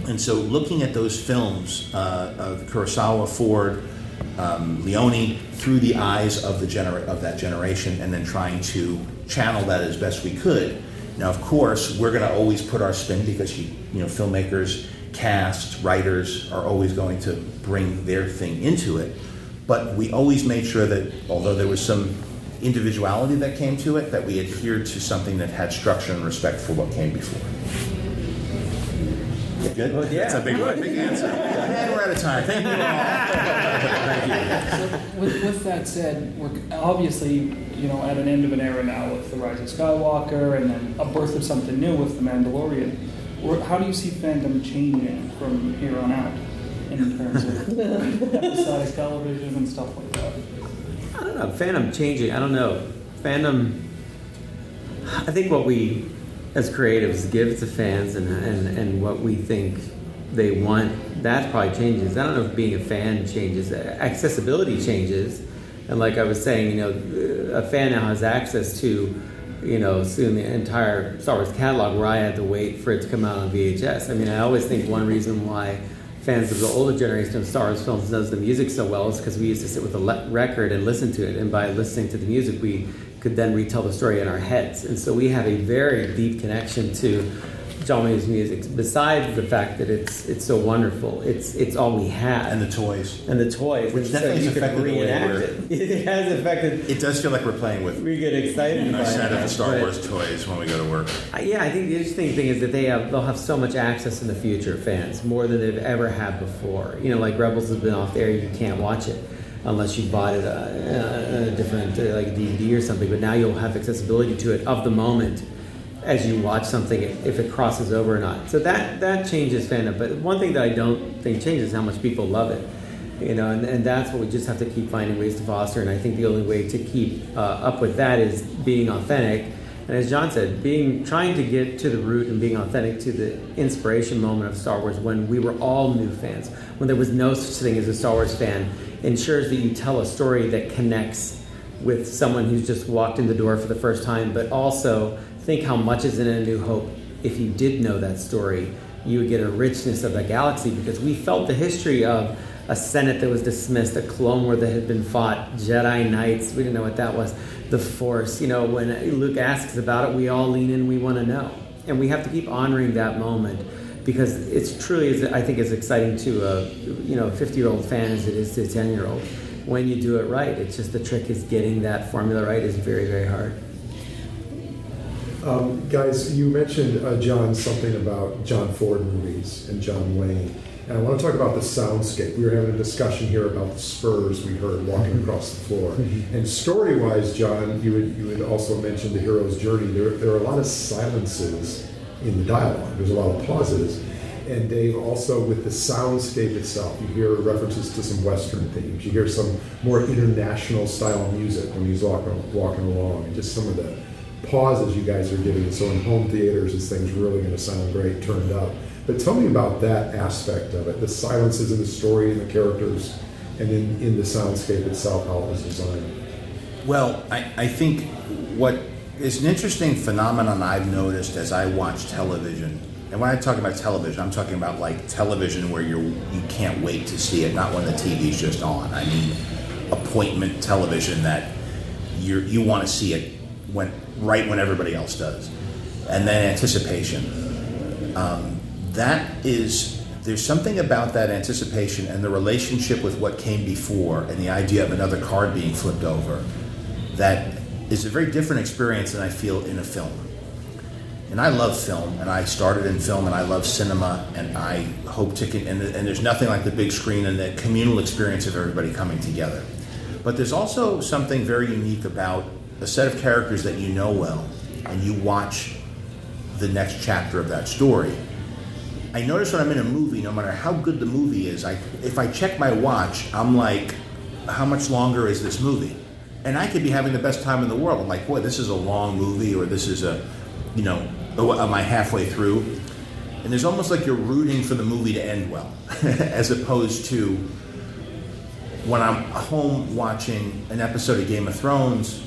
And so looking at those films of Kurosawa, Ford, Leone through the eyes of that generation, and then trying to channel that as best we could. Now, of course, we're going to always put our spin because filmmakers, cast, writers are always going to bring their thing into it. But we always made sure that, although there was some individuality that came to it, that we adhered to something that had structure and respect for what came before. Good? Well, yeah. That's a big answer. And we're out of time. Thank you all. Thank you. So with that said, we're obviously, at an end of an era now with The Rise of Skywalker and then a birth of something new with The Mandalorian. How do you see fandom changing from here on out in terms of episodic television and stuff like that? I don't know. Fandom changing. I don't know. Fandom. I think what we, as creatives, give to fans and what we think they want, that probably changes. I don't know if being a fan changes. Accessibility changes. And like I was saying, a fan now has access to, soon the entire Star Wars catalog, where I had to wait for it to come out on VHS. I mean, I always think one reason why fans of the older generation of Star Wars films does the music so well is because we used to sit with a record and listen to it, and by listening to the music, we could then retell the story in our heads. And so we have a very deep connection to John Williams' music, besides the fact that it's so wonderful. It's all we have. And the toys. Which definitely has affected the way it has affected. It does feel like we're playing with. We get excited by set of Star Wars toys when we go to work. Yeah, I think the interesting thing is that they'll have so much access in the future, fans, more than they've ever had before. Like Rebels has been off there, you can't watch it unless you bought it a different like DVD or something. But now you'll have accessibility to it of the moment as you watch something, if it crosses over or not. So that changes fandom. But one thing that I don't think changes is how much people love it. And that's what we just have to keep finding ways to foster. And I think the only way to keep up with that is being authentic. And as John said, trying to get to the root and being authentic to the inspiration moment of Star Wars when we were all new fans, when there was no such thing as a Star Wars fan, ensures that you tell a story that connects with someone who's just walked in the door for the first time, but also think how much is in A New Hope. If you did know that story, you would get a richness of the galaxy, because we felt the history of a Senate that was dismissed, a Clone War that had been fought, Jedi Knights, we didn't know what that was, the Force. When Luke asks about it, we all lean in, we want to know. And we have to keep honoring that moment, because it's truly, I think, as exciting to a 50-year-old fan as it is to a 10-year-old. When you do it right, it's just the trick is getting that formula right is very, very hard. Guys, you mentioned, John, something about John Ford movies and John Wayne. And I want to talk about the soundscape. We were having a discussion here about the spurs we heard walking across the floor. And story-wise, John, you had also mentioned the hero's journey. There are a lot of silences in the dialogue. There's a lot of pauses. And Dave, also with the soundscape itself, you hear references to some Western themes. You hear some more international style music when he's walking along, and just some of the pauses you guys are giving. So in home theaters, this thing's really going to sound great turned up. But tell me about that aspect of it, the silences in the story and the characters, and then in the soundscape itself, how it was designed. Well, I think what is an interesting phenomenon I've noticed as I watch television, and when I talk about television, I'm talking about like television where you can't wait to see it, not when the TV's just on. I mean appointment television that you want to see it right when everybody else does. And then anticipation. There's something about that anticipation and the relationship with what came before and the idea of another card being flipped over that is a very different experience than I feel in a film. And I love film, and I started in film, and I love cinema, and I hope to, and there's nothing like the big screen and the communal experience of everybody coming together. But there's also something very unique about a set of characters that you know well, and you watch the next chapter of that story. I notice when I'm in a movie, no matter how good the movie is, if I check my watch, I'm like, how much longer is this movie? And I could be having the best time in the world. I'm like, boy, this is a long movie, or this is am I halfway through? And there's almost like you're rooting for the movie to end well, as opposed to when I'm home watching an episode of Game of Thrones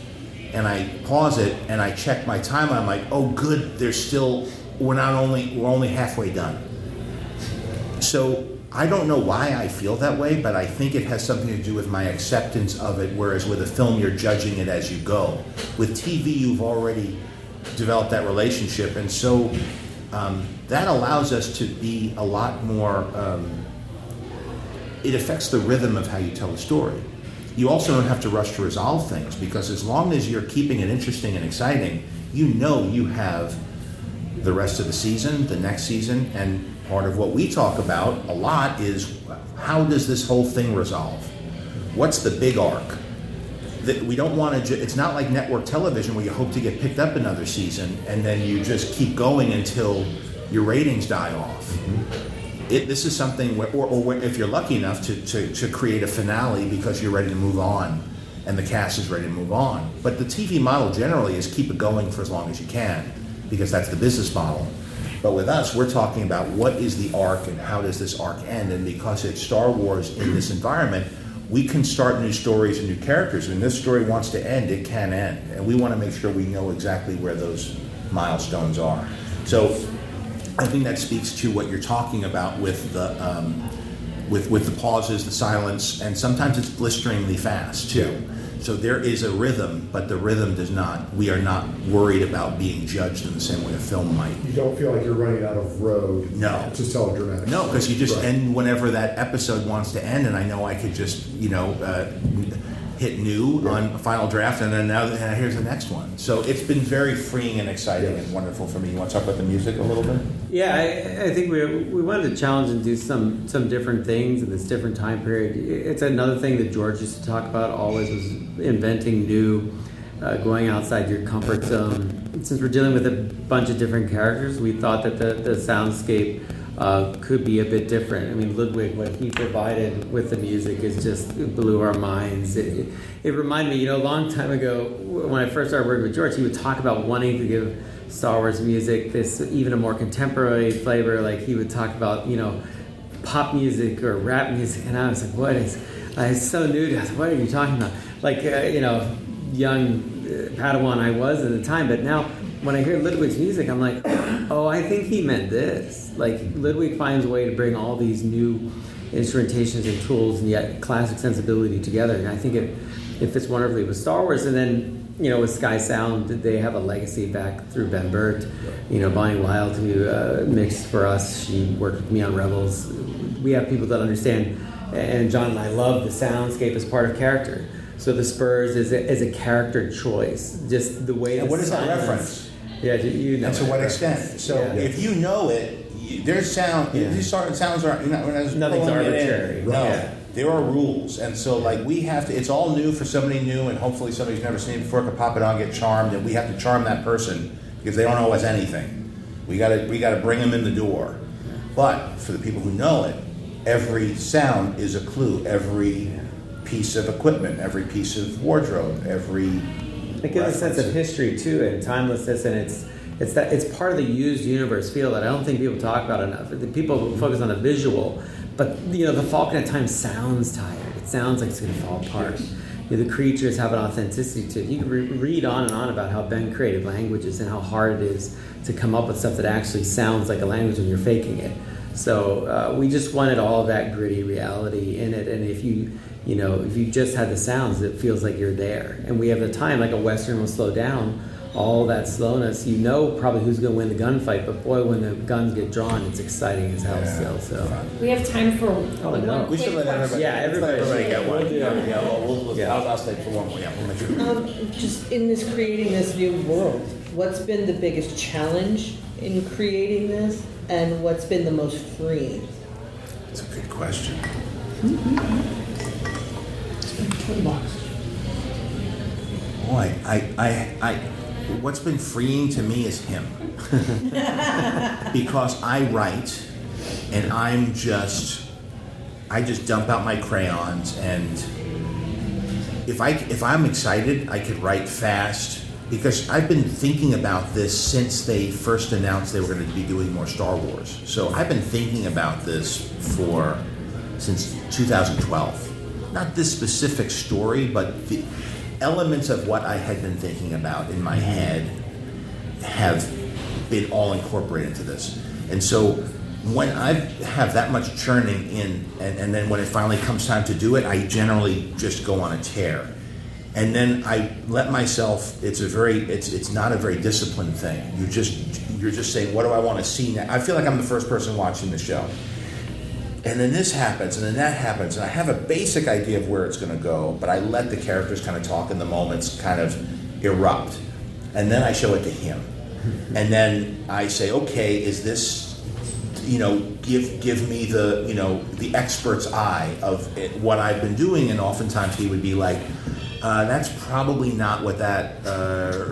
and I pause it and I check my time, I'm like, oh good, we're only halfway done. So I don't know why I feel that way, but I think it has something to do with my acceptance of it, whereas with a film you're judging it as you go. With TV you've already developed that relationship, and so that allows us to be a lot more, it affects the rhythm of how you tell a story. You also don't have to rush to resolve things, because as long as you're keeping it interesting and exciting, you know you have the rest of the season, the next season, and part of what we talk about a lot is how does this whole thing resolve? What's the big arc? That we don't want to, it's not like network television where you hope to get picked up another season and then you just keep going until your ratings die off. This is something where, or if you're lucky enough to create a finale because you're ready to move on and the cast is ready to move on. But the TV model generally is keep it going for as long as you can, because that's the business model. But with us, we're talking about what is the arc and how does this arc end, and because it's Star Wars in this environment, we can start new stories and new characters. When this story wants to end, it can end. And we want to make sure we know exactly where those milestones are. So I think that speaks to what you're talking about with the with the pauses, the silence, and sometimes it's blisteringly fast too. So there is a rhythm, but the rhythm does not, we are not worried about being judged in the same way a film might. You don't feel like you're running out of road to tell a dramatic No, story. because you just end whenever that episode wants to end, and I know I could just, hit new on final draft, and then here's the next one. So it's been very freeing and exciting and wonderful for me. You want to talk about the music a little bit? Yeah, I think we wanted to challenge and do some different things in this different time period. It's another thing that George used to talk about always, was inventing new, going outside your comfort zone. Since we're dealing with a bunch of different characters, we thought that the soundscape could be a bit different. I mean, Ludwig, what he provided with the music is just, it blew our minds. It reminded me, a long time ago, when I first started working with George, he would talk about wanting to give Star Wars music this even a more contemporary flavor. Like he would talk about, pop music or rap music, and I was like, what is? I was so new to it. I was like, what are you talking about? Like, young Padawan I was at the time, but now when I hear Ludwig's music, I'm like, oh, I think he meant this. Like, Ludwig finds a way to bring all these new instrumentations and tools and yet classic sensibility together, and I think it fits wonderfully with Star Wars. And then, with Sky Sound, they have a legacy back through Ben Burt. Bonnie Wild, who mixed for us, she worked with me on Rebels. We have people that understand, and John and I love the soundscape as part of character. So the Spurs is a character choice. Just the way. And what is that reference? Yeah, you know. And to what extent? So if you know it, there's sound. These sounds aren't. Nothing's arbitrary. No, there are rules, and so like we have to. It's all new for somebody new, and hopefully somebody who's never seen it before can pop it on, get charmed, and we have to charm that person because they don't owe us anything. We gotta bring them in the door. But for the people who know it, every sound is a clue. Every piece of equipment, every piece of wardrobe, every. It gives a sense of history too, and timelessness, and it's part of the used universe feel that I don't think people talk about enough. The people focus on the visual, but the Falcon at times sounds tired. It sounds like it's going to fall apart. Yes. The creatures have an authenticity to it. You can read on and on about how Ben created languages and how hard it is to come up with stuff that actually sounds like a language when you're faking it. So we just wanted all of that gritty reality in it, and if you just had the sounds, it feels like you're there. And we have the time, like a Western will slow down, all that slowness, probably who's going to win the gunfight, but boy, when the guns get drawn, it's exciting as hell still. So we have time for we should let everybody. Yeah, everybody get one. I'll stay for one more. Yeah, we'll make sure. Just in creating this new world, what's been the biggest challenge in creating this, and what's been the most freeing? That's a good question. Boy, I what's been freeing to me is him. Because I write and I just dump out my crayons, and if I'm excited, I could write fast, because I've been thinking about this since they first announced they were going to be doing more Star Wars. So I've been thinking about this since 2012. Not this specific story, but the elements of what I had been thinking about in my head have been all incorporated into this. And so when I have that much churning in, and then when it finally comes time to do it, I generally just go on a tear. And then I let myself, it's not a very disciplined thing. You're just saying, what do I want to see now? I feel like I'm the first person watching the show. And then this happens, and then that happens, and I have a basic idea of where it's going to go, but I let the characters kind of talk, and the moments kind of erupt. And then I show it to him. And then I say, okay, is this, give me the expert's eye of what I've been doing. And oftentimes he would be like, that's probably not what that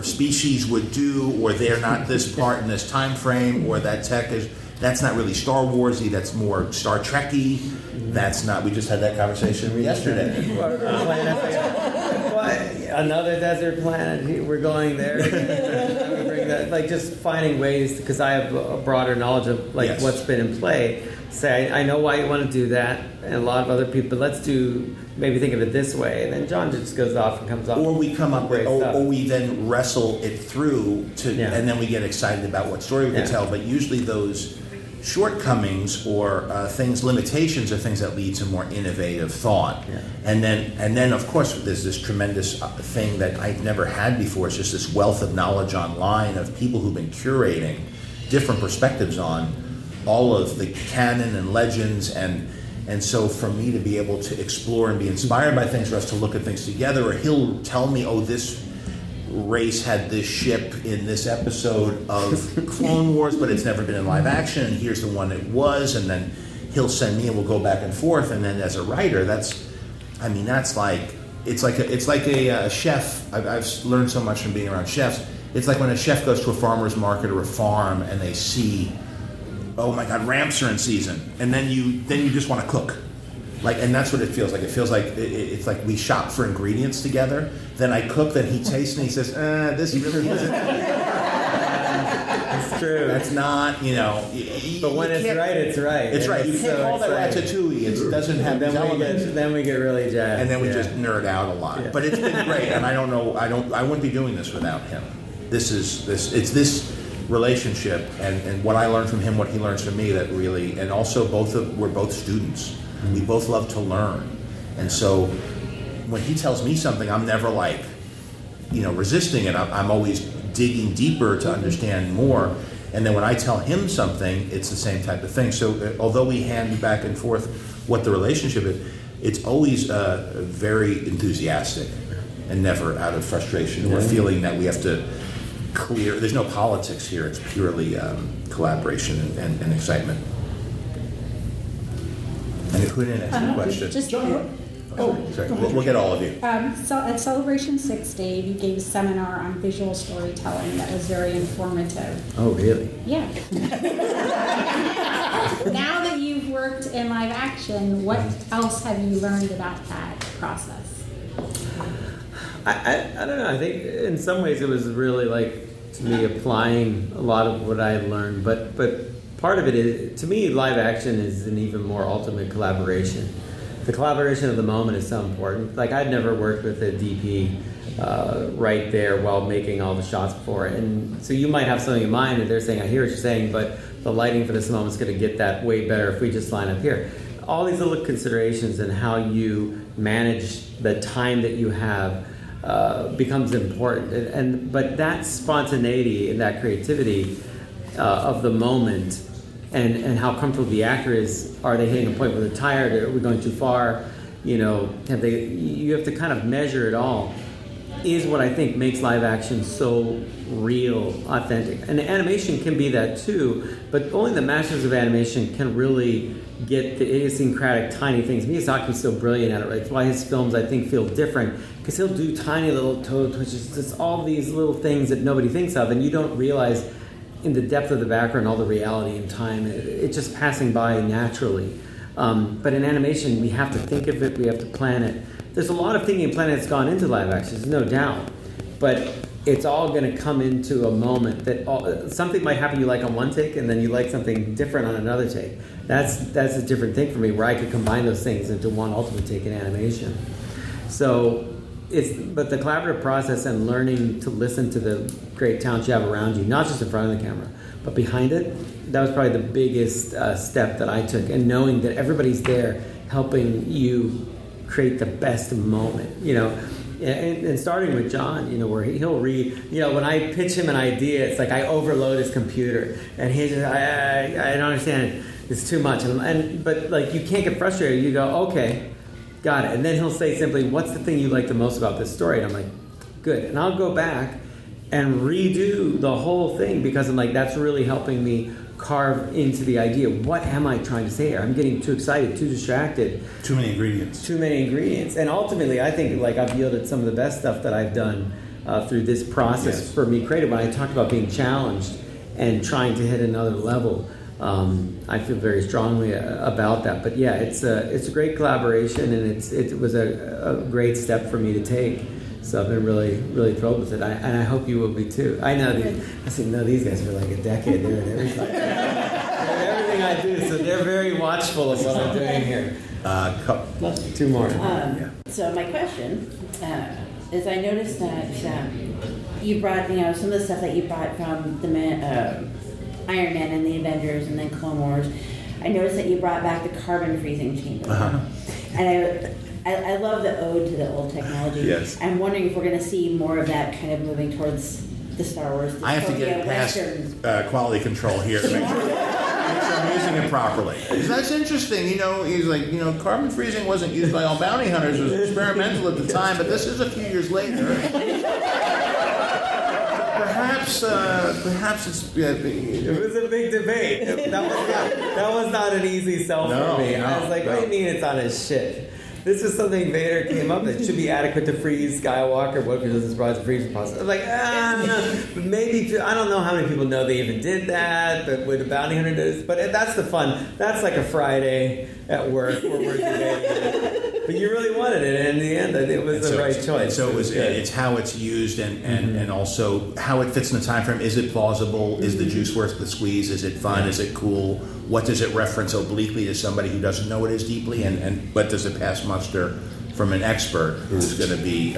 species would do, or they're not this part in this time frame, or that tech is... That's not really Star Warsy. That's more Star Trekky. That's not. We just had that conversation yesterday. Another desert planet. We're going there. We bring that, just finding ways, because I have a broader knowledge of what's been in play. Say, I know why you want to do that, and a lot of other people. Let's maybe think of it this way, and then John just goes off and comes up. Or we come up with, or we then wrestle it through and then we get excited about what story we can tell. But usually those shortcomings or limitations are things that lead to more innovative thought. Yeah. And then of course there's this tremendous thing that I've never had before. It's just this wealth of knowledge online of people who've been curating different perspectives on all of the canon and legends, and so for me to be able to explore and be inspired by things, for us to look at things together, or he'll tell me, this race had this ship in this episode of Clone Wars, but it's never been in live action, and here's the one it was, and then he'll send me and we'll go back and forth. And then as a writer, it's like a chef. I've learned so much from being around chefs. It's like when a chef goes to a farmer's market or a farm and they see, oh my God, ramps are in season, and then you just want to cook. And that's what it feels like. It feels like it's like we shop for ingredients together. Then I cook. Then he tastes and he says, "This really isn't." It's true. That's not, But when it's right, it's right. It's right. You can't call that ratatouille. It doesn't have these elements. Then we get really jazzed. And then we just nerd out a lot. Yeah. But it's been great. And I don't know. I wouldn't be doing this without him. It's this relationship and what I learned from him, what he learns from me, that really, and also we're both students. We both love to learn. And so when he tells me something, I'm never resisting it. I'm always digging deeper to understand more. And then when I tell him something, it's the same type of thing. So although we hand back and forth what the relationship is, it's always very enthusiastic and never out of frustration or feeling that we have to clear. There's no politics here. It's purely collaboration and excitement. And who didn't ask the question? Just sorry. We'll get all of you. So at Celebration 60, you gave a seminar on visual storytelling that was very informative. Oh, really? Yeah. Now that you've worked in live action, what else have you learned about that process? I don't know. I think in some ways it was really like, to me, applying a lot of what I had learned. But part of it is, to me, live action is an even more ultimate collaboration. The collaboration of the moment is so important. Like, I'd never worked with a DP right there while making all the shots before. And so you might have something in mind and they're saying, I hear what you're saying, but the lighting for this moment is going to get that way better if we just line up here. All these little considerations and how you manage the time that you have becomes important. But that spontaneity and that creativity of the moment and how comfortable the actor is, are they hitting a point where they're tired, are we going too far, you have to kind of measure it all, is what I think makes live action so real, authentic. And animation can be that too, but only the masters of animation can really get the idiosyncratic tiny things. Miyazaki's so brilliant at it, right? That's why his films, I think, feel different, because he'll do tiny little toe twitches, just all these little things that nobody thinks of, and you don't realize in the depth of the background all the reality and time. It's just passing by naturally. But in animation, we have to think of it, we have to plan it. There's a lot of thinking and planning that's gone into live action, there's no doubt. But it's all going to come into a moment that something might happen you like on one take, and then you like something different on another take. That's a different thing for me, where I could combine those things into one ultimate take in animation. So but the collaborative process and learning to listen to the great talent you have around you, not just in front of the camera, but behind it, that was probably the biggest step that I took. And knowing that everybody's there helping you create the best moment, and starting with Jon, where he'll read, when I pitch him an idea, it's like I overload his computer, and he's just, I don't understand it, it's too much. But like, you can't get frustrated, you go, okay, got it. And then he'll say simply, what's the thing you like the most about this story? And I'm like, good. And I'll go back and redo the whole thing, because I'm like, that's really helping me carve into the idea. What am I trying to say here? I'm getting too excited, too distracted. Too many ingredients. And ultimately, I think like I've yielded some of the best stuff that I've done through this process for me creative. When I talked about being challenged and trying to hit another level, I feel very strongly about that. But yeah, it's a great collaboration, and it was a great step for me to take. So I've been really, really thrilled with it, and I hope you will be too. I know these guys for like a decade. They're in everything. Everything I do, so they're very watchful of what I'm doing here. Two more. So my question is, I noticed that you brought, some of the stuff that you brought from the Iron Man and the Avengers and then Clone Wars. I noticed that you brought back the carbon freezing chamber. And I love the ode to the old technology. Yes. I'm wondering if we're going to see more of that kind of moving towards the Star Wars. I have to get past quality control here to make sure I'm using it properly. That's interesting. He's like, carbon freezing wasn't used by all bounty hunters. It was experimental at the time, but this is a few years later. Perhaps it's. It was a big debate. That was not an easy sell for me. I was like, what do you mean it's on his ship? This is something Vader came up with. It should be adequate to freeze Skywalker. What if he doesn't surprise the freezing process? I was like, maybe. I don't know how many people know they even did that, but with a bounty hunter does. But that's the fun. That's like a Friday at work where we're debating. But you really wanted it, and in the end, it was the right choice. So it's how it's used, and also how it fits in the time frame. Is it plausible? Is the juice worth the squeeze? Is it fun? Is it cool? What does it reference obliquely to somebody who doesn't know it as deeply? And what does it pass muster from an expert who's going to be,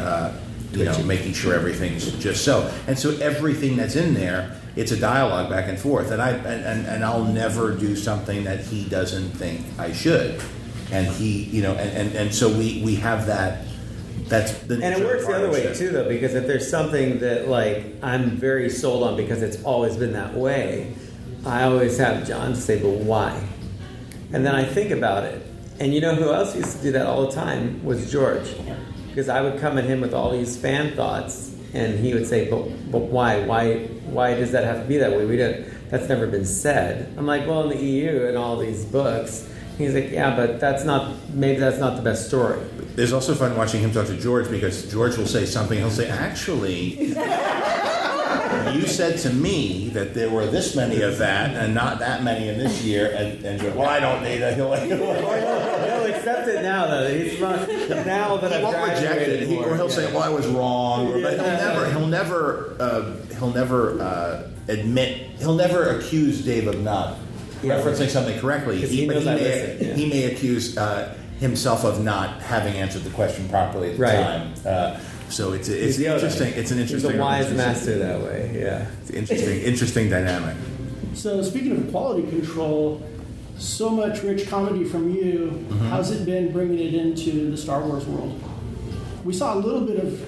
making sure everything's just so? And so everything that's in there, it's a dialogue back and forth. And I'll never do something that he doesn't think I should. And he, and so we have that. That's the and it works the other way too, though, because if there's something that like I'm very sold on because it's always been that way, I always have Jon say, "But why?" And then I think about it. And who else used to do that all the time was George, because I would come at him with all these fan thoughts, And he would say, but why? Why does that have to be that way? That's never been said. I'm like, well, in the EU and all these books, he's like, yeah, but maybe that's not the best story. There's also fun watching him talk to George, because George will say something, he'll say, actually, you said to me that there were this many of that and not that many in this year, and George, well, I don't need it. He'll accept it now, though. He's now that I've graduated more. Or he'll say, well, I was wrong. But he'll never accuse Dave of not referencing something correctly. He may accuse himself of not having answered the question properly at the time. So it's interesting. It's an interesting. He's a wise master that way. Yeah, it's interesting dynamic. So speaking of quality control, so much rich comedy from you. How's it been bringing it into the Star Wars world? We saw a little bit of.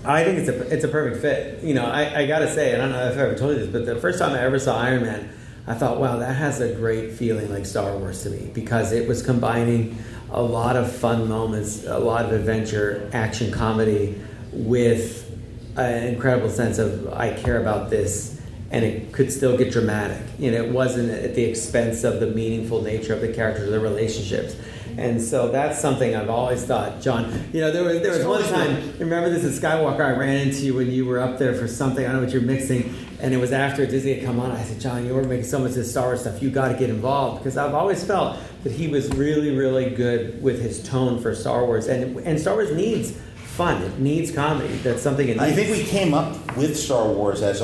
I think it's a perfect fit. You know, I gotta say, and I don't know if I've ever told you this, but the first time I ever saw Iron Man, I thought, wow, that has a great feeling like Star Wars to me, because it was combining a lot of fun moments, a lot of adventure, action, comedy, with an incredible sense of I care about this, and it could still get dramatic. You know, it wasn't at the expense of the meaningful nature of the characters or the relationships. And so that's something I've always thought, John. You know, there was one time, remember this at Skywalker, I ran into you when you were up there for something, I don't know what you're mixing, and it was after Disney had come on. I said, John, you were making so much of this Star Wars stuff, you got to get involved, because I've always felt that he was really, really good with his tone for Star Wars, and Star Wars needs fun, it needs comedy. That's something it needs. I think we came up with Star Wars as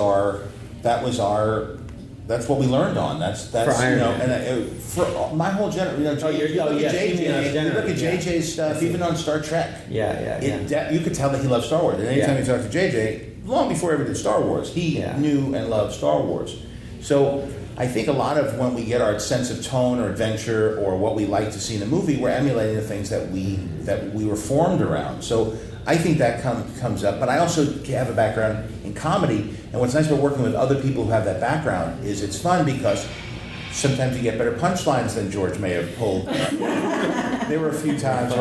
that's what we learned on. That's for Iron Man. And for my whole generation. You look at JJ's stuff, even on Star Trek. You could tell that he loved Star Wars. And anytime you talk to JJ, long before he ever did Star Wars, he knew and loved Star Wars. So I think a lot of when we get our sense of tone or adventure or what we like to see in a movie, we're emulating the things that we were formed around. So I think that comes up. But I also have a background in comedy. And what's nice about working with other people who have that background is it's fun, because sometimes you get better punchlines than George may have pulled. There were a few times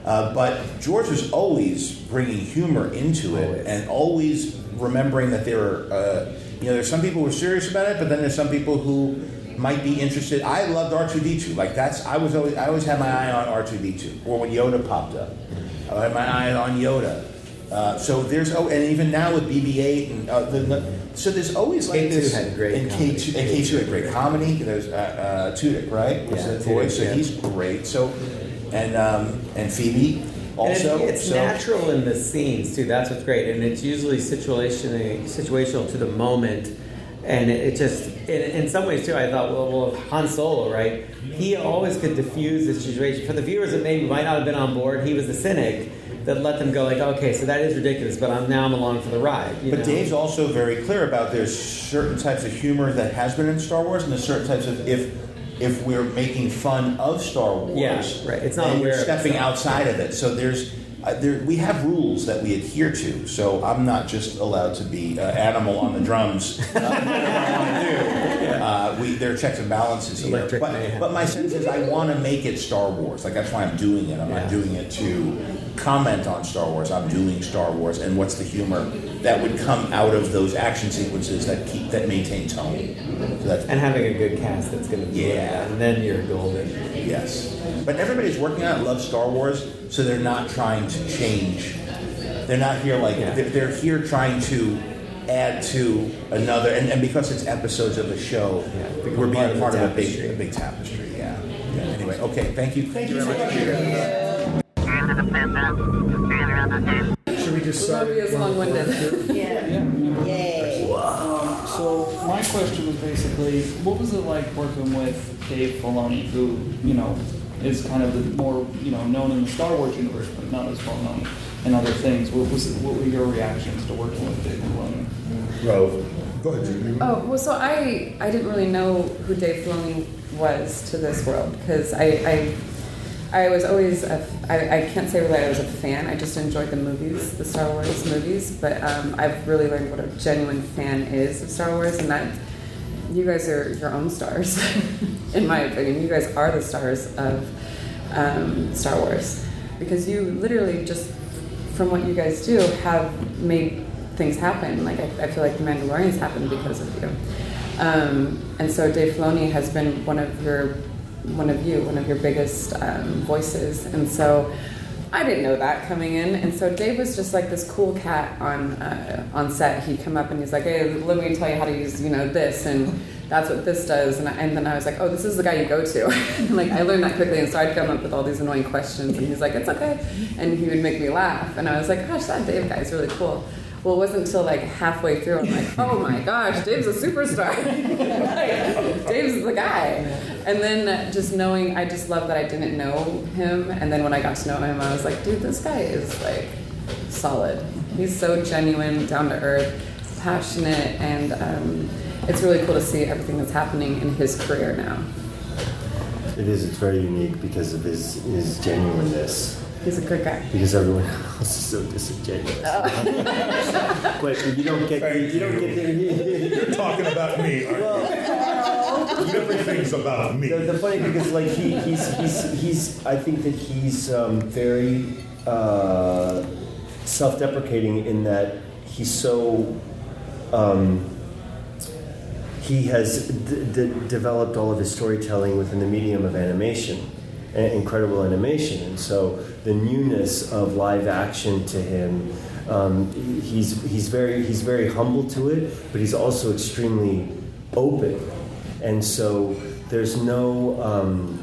but George was always bringing humor into it, and always remembering that there are, there's some people who are serious about it, but then there's some people who might be interested. I loved R2-D2. I always had my eye on R2-D2. Or when Yoda popped up, I had my eye on Yoda. So there's and even now with BB-8 and so there's always like K2 this. had great and comedy. K2 had great comedy. There's Tudyk, right? Was the voice, so he's great. So and Phoebe also. And it's natural in the scenes too. That's what's great, and it's usually situational to the moment. And it just, in some ways too, I thought, well, Han Solo, right? He always could diffuse the situation. For the viewers that maybe might not have been on board, he was the cynic that let them go like, okay, so that is ridiculous, but I'm along for the ride. But Dave's also very clear about there's certain types of humor that has been in Star Wars, and there's certain types of if we're making fun of Star Wars, right? It's not and we're stepping outside of it. So we have rules that we adhere to. So I'm not just allowed to be animal on the drums. There are checks and balances here. But my sense is I want to make it Star Wars. Like that's why I'm doing it. I'm not doing it to comment on Star Wars. I'm doing Star Wars, and what's the humor that would come out of those action sequences that maintain tone. So and having a good cast that's going to do that, and then you're golden. Yes, but everybody's working on it. Loves Star Wars, so they're not trying to change. They're not here they're here trying to add to another, and because it's episodes of a show, we're being part of a big tapestry. Yeah. Anyway, okay. Thank you. Thank you very much. Should we just start? Be as long-winded. Yay. So my question was basically, what was it like working with Dave Filoni, who is kind of the more known in the Star Wars universe, but not as well known in other things? What were your reactions to working with Dave Filoni? Well, go ahead, Gina. Oh, well, so I didn't really know who Dave Filoni was to this world, because I was always I can't say really I was a fan. I just enjoyed the movies, the Star Wars movies. But I've really learned what a genuine fan is of Star Wars, and that you guys are your own stars. In my opinion, you guys are the stars of Star Wars, because you literally just from what you guys do, have made things happen. Like I feel like The Mandalorian's happened because of you. And so Dave Filoni has been one of your biggest voices. And so I didn't know that coming in. And so Dave was just like this cool cat on set. He'd come up and he's like, hey, let me tell you how to use, this, and that's what this does. And then I was like, oh, this is the guy you go to. Like, I learned that quickly, and so I'd come up with all these annoying questions, and he's like, it's okay. And he would make me laugh. And I was like, gosh, that Dave guy's really cool. Well, it wasn't until like halfway through, I'm like, oh my gosh, Dave's a superstar. Like, Dave's the guy. And then just knowing, I just love that I didn't know him. And then when I got to know him, I was like, dude, this guy is like solid. He's so genuine, down to earth, passionate, and it's really cool to see everything that's happening in his career now. It is. It's very unique because of his genuineness. He's a good guy. Because everyone else is so disingenuous. Oh. But you don't get You're talking about me, aren't you? Everything's about me. The funny thing is, like, he's I think that he's very self-deprecating in that he's so he has developed all of his storytelling within the medium of animation. Incredible animation, and so the newness of live action to him, he's very humble to it, but he's also extremely open, and so there's no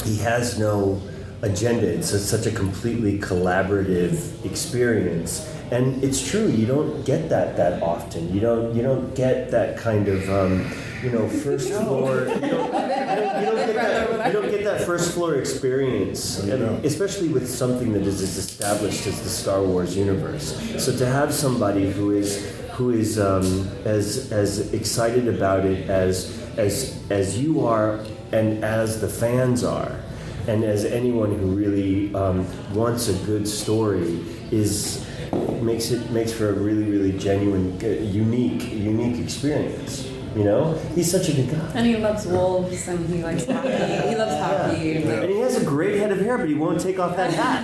he has no agenda. It's such a completely collaborative experience, and it's true, you don't get that often. You don't get that kind of first floor. You don't get that first floor experience, especially with something that is as established as the Star Wars universe. So to have somebody who is as excited about it as you are, and as the fans are, and as anyone who really wants a good story makes for a really, really genuine, unique experience. He's such a good guy. And he loves wolves, and he likes hockey. He loves hockey. And he has a great head of hair, but he won't take off that hat.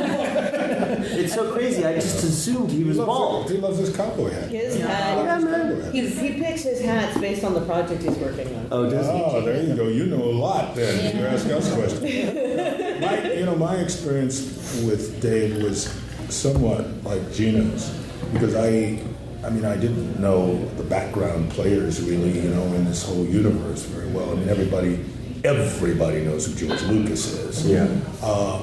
It's so crazy. I just assumed he was bald. He loves his cowboy hat. His hat. Yeah, man. He picks his hats based on the project he's working on. Oh, does he? Oh, there you go. You know a lot then. You ask us questions. My experience with Dave was somewhat like Gina's, because I didn't know the background players really, in this whole universe very well. I mean, everybody knows who George Lucas is. Yeah.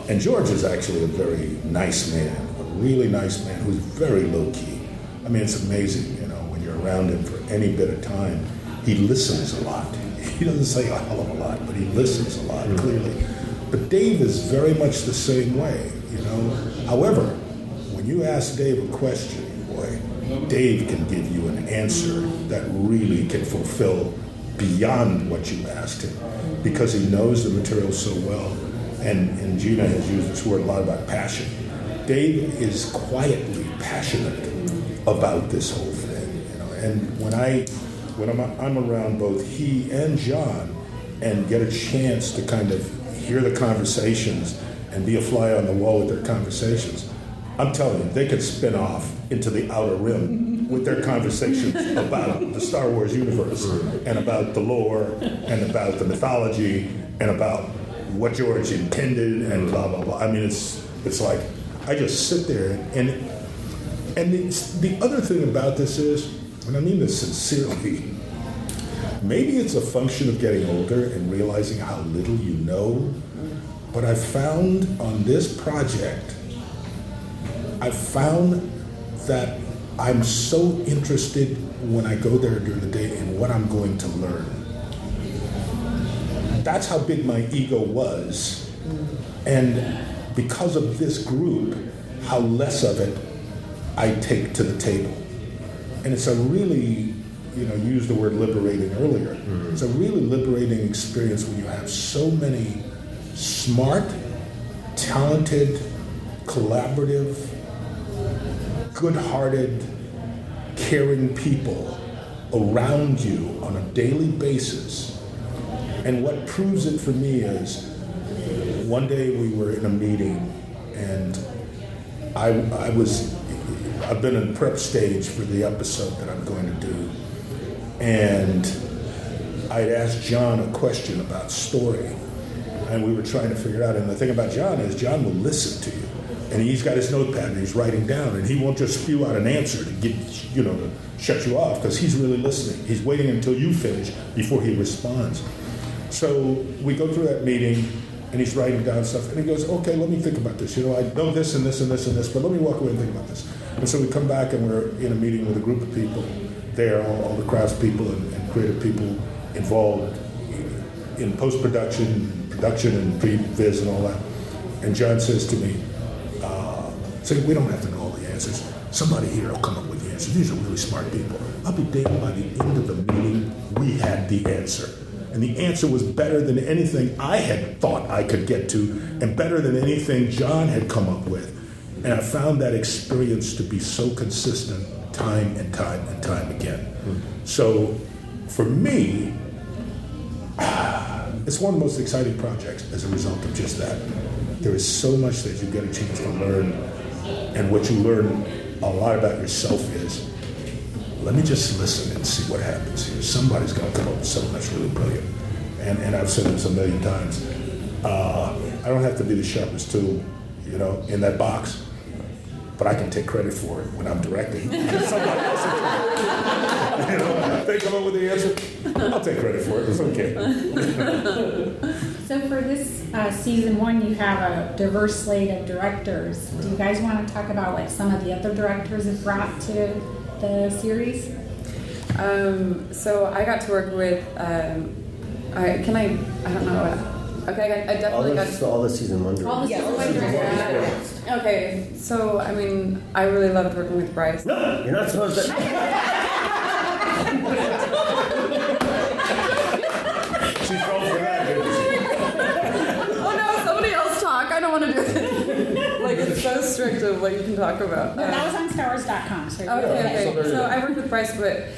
And George is actually a very nice man, a really nice man who's very low-key. I mean, it's amazing, when you're around him for any bit of time. He listens a lot. He doesn't say a hell of a lot, but he listens a lot, clearly. But Dave is very much the same way, However, when you ask Dave a question, boy, Dave can give you an answer that really can fulfill beyond what you asked him, because he knows the material so well. And Gina has used this word a lot about passion. Dave is quietly passionate about this whole thing, And when I'm around both he and Jon and get a chance to kind of hear the conversations and be a fly on the wall with their conversations, I'm telling you, they could spin off into the outer rim with their conversations about the Star Wars universe and about the lore and about the mythology and about what George intended and blah, blah, blah. I mean, it's like, I just sit there and the other thing about this is, and I mean this sincerely, maybe it's a function of getting older and realizing how little you know, but I found on this project, I found that I'm so interested when I go there during the day in what I'm going to learn. That's how big my ego was. And because of this group, how less of it I take to the table. And it's a really, you used the word liberating earlier. It's a really liberating experience when you have so many smart, talented, collaborative, good-hearted, caring people around you on a daily basis. And what proves it for me is, one day we were in a meeting and I've been in prep stage for the episode that I'm going to do, and I'd asked Jon a question about story, and we were trying to figure it out. And the thing about Jon is Jon will listen to you, and he's got his notepad and he's writing down, and he won't just spew out an answer to get to shut you off, because he's really listening. He's waiting until you finish before he responds. So we go through that meeting, and he's writing down stuff, and he goes, okay, let me think about this. I know this and this and this and this, but let me walk away and think about this. And so we come back, and we're in a meeting with a group of people there, all the crafts people and creative people involved in post-production, production, and pre-viz and all that. And Jon says to me, we don't have to know all the answers. Somebody here will come up with the answers. These are really smart people. I'll be damned, by the end of the meeting, we had the answer. And the answer was better than anything I had thought I could get to, and better than anything Jon had come up with. And I found that experience to be so consistent time and time and time again. So for me, it's one of the most exciting projects as a result of just that. There is so much that you get a chance to learn, and what you learn a lot about yourself is, let me just listen and see what happens here. Somebody's going to come up with something that's really brilliant. And I've said this a million times. I don't have to be the sharpest tool, in that box, but I can take credit for it when I'm directing. Somebody else they come up with the answer, I'll take credit for it. It's okay. So for this season 1, you have a diverse slate of directors. Do you guys want to talk about some of the other directors have brought to the series? So I got to work with. I don't know. Okay, I definitely got all the season 1 directors. All the season 1 directors. Okay, so I really loved working with Bryce. No, you're not supposed to. She fell for that, didn't she? Oh no, somebody else talk. I don't want to do it. It's so strict of what you can talk about. No, that was on StarWars.com. So okay. So I worked with Bryce, but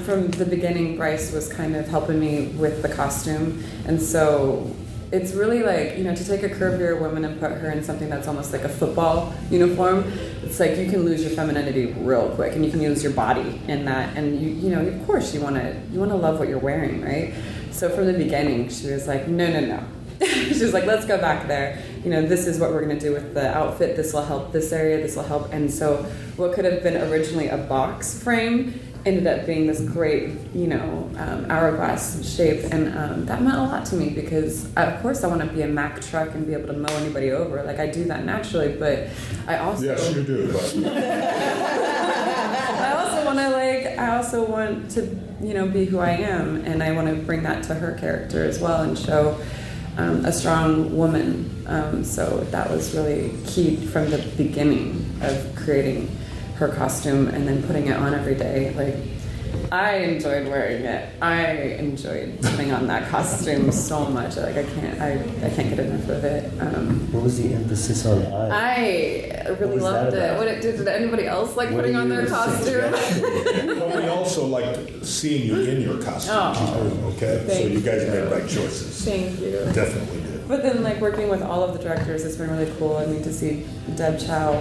from the beginning, Bryce was kind of helping me with the costume, and so it's really to take a curvier woman and put her in something that's almost like a football uniform. It's you can lose your femininity real quick, and you can use your body in that, and you of course you want to love what you're wearing, right? So from the beginning, she was like, no. She was like, let's go back there. This is what we're going to do with the outfit. This will help this area. This will help. And so what could have been originally a box frame ended up being this great, hourglass shape. And that meant a lot to me because, of course, I want to be a Mack truck and be able to mow anybody over. I do that naturally, but I also... Yes, you do. But... I also want to, be who I am. And I want to bring that to her character as well and show... a strong woman. So that was really key from the beginning of creating her costume and then putting it on every day. I enjoyed wearing it. I enjoyed putting on that costume so much. I can't get enough of it. What was the emphasis on eye? I really loved it. Did anybody else putting on their costume? Well, we also liked seeing you in your costume. Oh, okay? So you guys made right choices. Thank you. Definitely did. But then, working with all of the directors, it's been really cool. To see Deb Chow,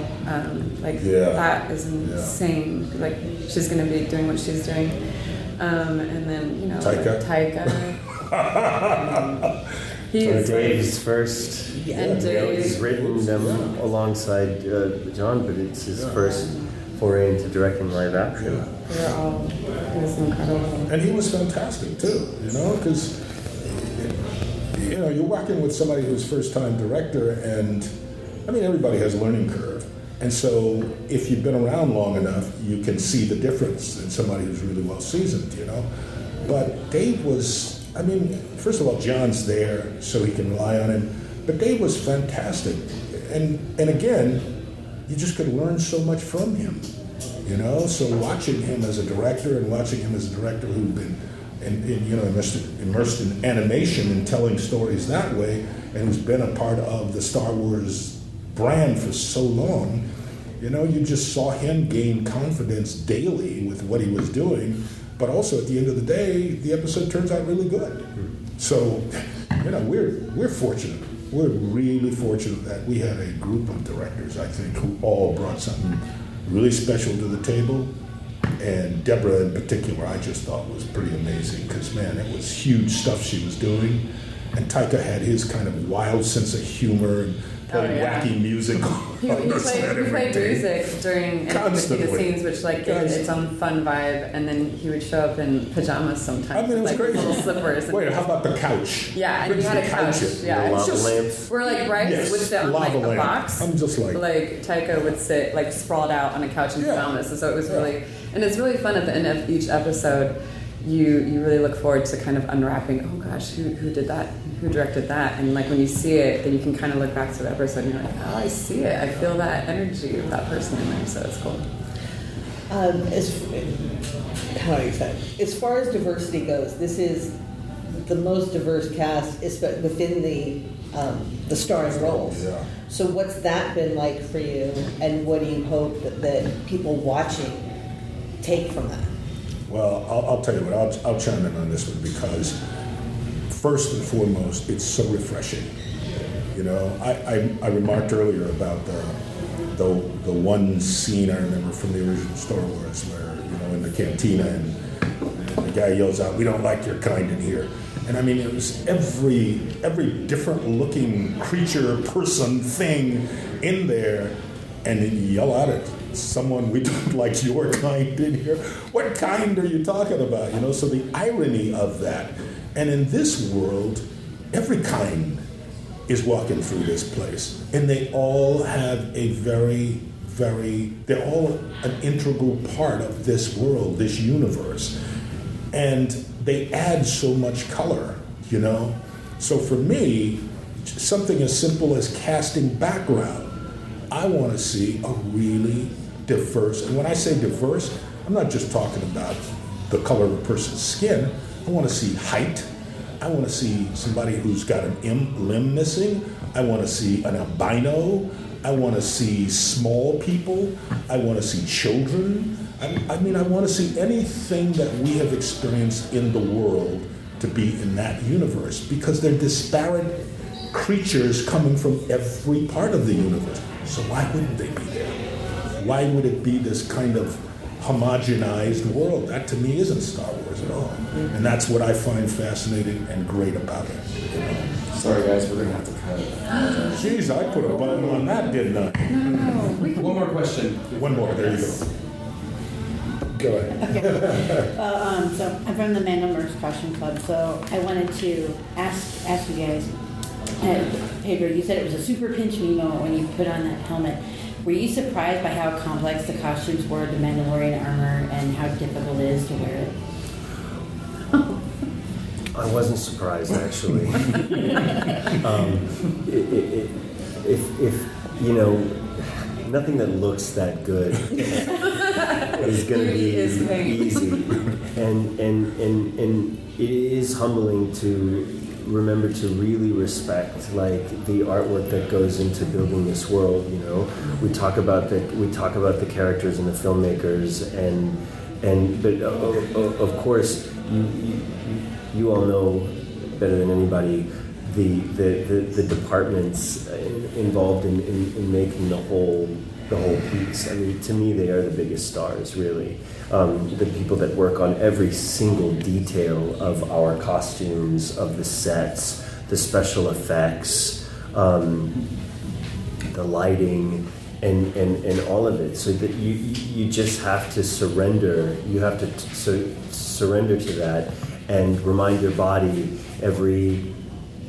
that is insane. She's going to be doing what she's doing. And then, Taika. Dave's first. And Dave. He's written them alongside Jon, but it's his first foray into directing live action. It was incredible. And he was fantastic, too, because... you're working with somebody who's first-time director, and everybody has a learning curve. And so if you've been around long enough, you can see the difference in somebody who's really well seasoned, But Dave was, first of all, Jon's there, so he can rely on him. But Dave was fantastic. And again, you just could learn so much from him, So watching him as a director and watching him as a director who'd been immersed in animation and telling stories that way, and who's been a part of the Star Wars brand for so long, you just saw him gain confidence daily with what he was doing, but also at the end of the day, the episode turns out really good. So, we're fortunate. we're really fortunate that we had a group of directors, I think, who all brought something really special to the table. And Deborah in particular, I just thought was pretty amazing because, man, it was huge stuff she was doing. And Taika had his kind of wild sense of humor and played wacky music. He played music during the scenes, which like gave it its own fun vibe, and then he would show up in pajamas sometimes. I mean, it was like crazy. Little slippers. Wait, how about the couch? Yeah, and he had a couch. Yeah, lava lamps. Where like Bryce would sit on like a box. I'm just like Taika would sit like sprawled out on a couch in pajamas, and so it was really, and it's really fun at the end of each episode. You really look forward to kind of unwrapping, oh gosh, who did that? Who directed that? And like when you see it, then you can kind of look back to the episode and you're like, oh, I see it. I feel that energy of that person in there, so it's cool. How do you say? As far as diversity goes, this is the most diverse cast within the starring roles. Yeah. So what's that been like for you, and what do you hope that people watching take from that? Well, I'll tell you what, I'll chime in on this one because first and foremost, it's so refreshing. You know, I remarked earlier about the one scene I remember from the original Star Wars where, you know, in the cantina and the guy yells out, "We don't like your kind in here." And I mean, it was every different looking creature, person, thing in there, and then you yell out at someone, "We don't like your kind in here." What kind are you talking about? You know, so the irony of that. And in this world, every kind is walking through this place. And they all have a they're all an integral part of this world, this universe. And they add so much color, you know? So for me, something as simple as casting background, I want to see a really diverse, and when I say diverse, I'm not just talking about the color of a person's skin. I want to see height. I want to see somebody who's got an limb missing. I want to see an albino. I want to see small people. I want to see children. I mean, I want to see anything that we have experienced in the world to be in that universe, because they're disparate creatures coming from every part of the universe. So why wouldn't they be there? Why would it be this kind of homogenized world? That to me isn't Star Wars at all. And that's what I find fascinating and great about it. You know? Sorry guys, we're gonna have to cut it. Jeez, I put a button on that, didn't I? No. One more question. One more, there you go. Go ahead. Okay. Well, so I'm from the Mandalorian Costume Club, so I wanted to ask you guys, Pedro, you said it was a super pinch me moment when you put on that helmet. Were you surprised by how complex the costumes were, the Mandalorian armor, and how difficult it is to wear it? I wasn't surprised, actually. If you know, nothing that looks that good is going to be easy, and it is humbling to remember to really respect like the artwork that goes into building this world. You know, we talk about the characters and the filmmakers, but of course you all know better than anybody the departments involved in making the whole piece. I mean, to me, they are the biggest stars, really. The people that work on every single detail of our costumes, of the sets, the special effects, the lighting, and all of it. So that you just have to surrender. You have to surrender to that and remind your body every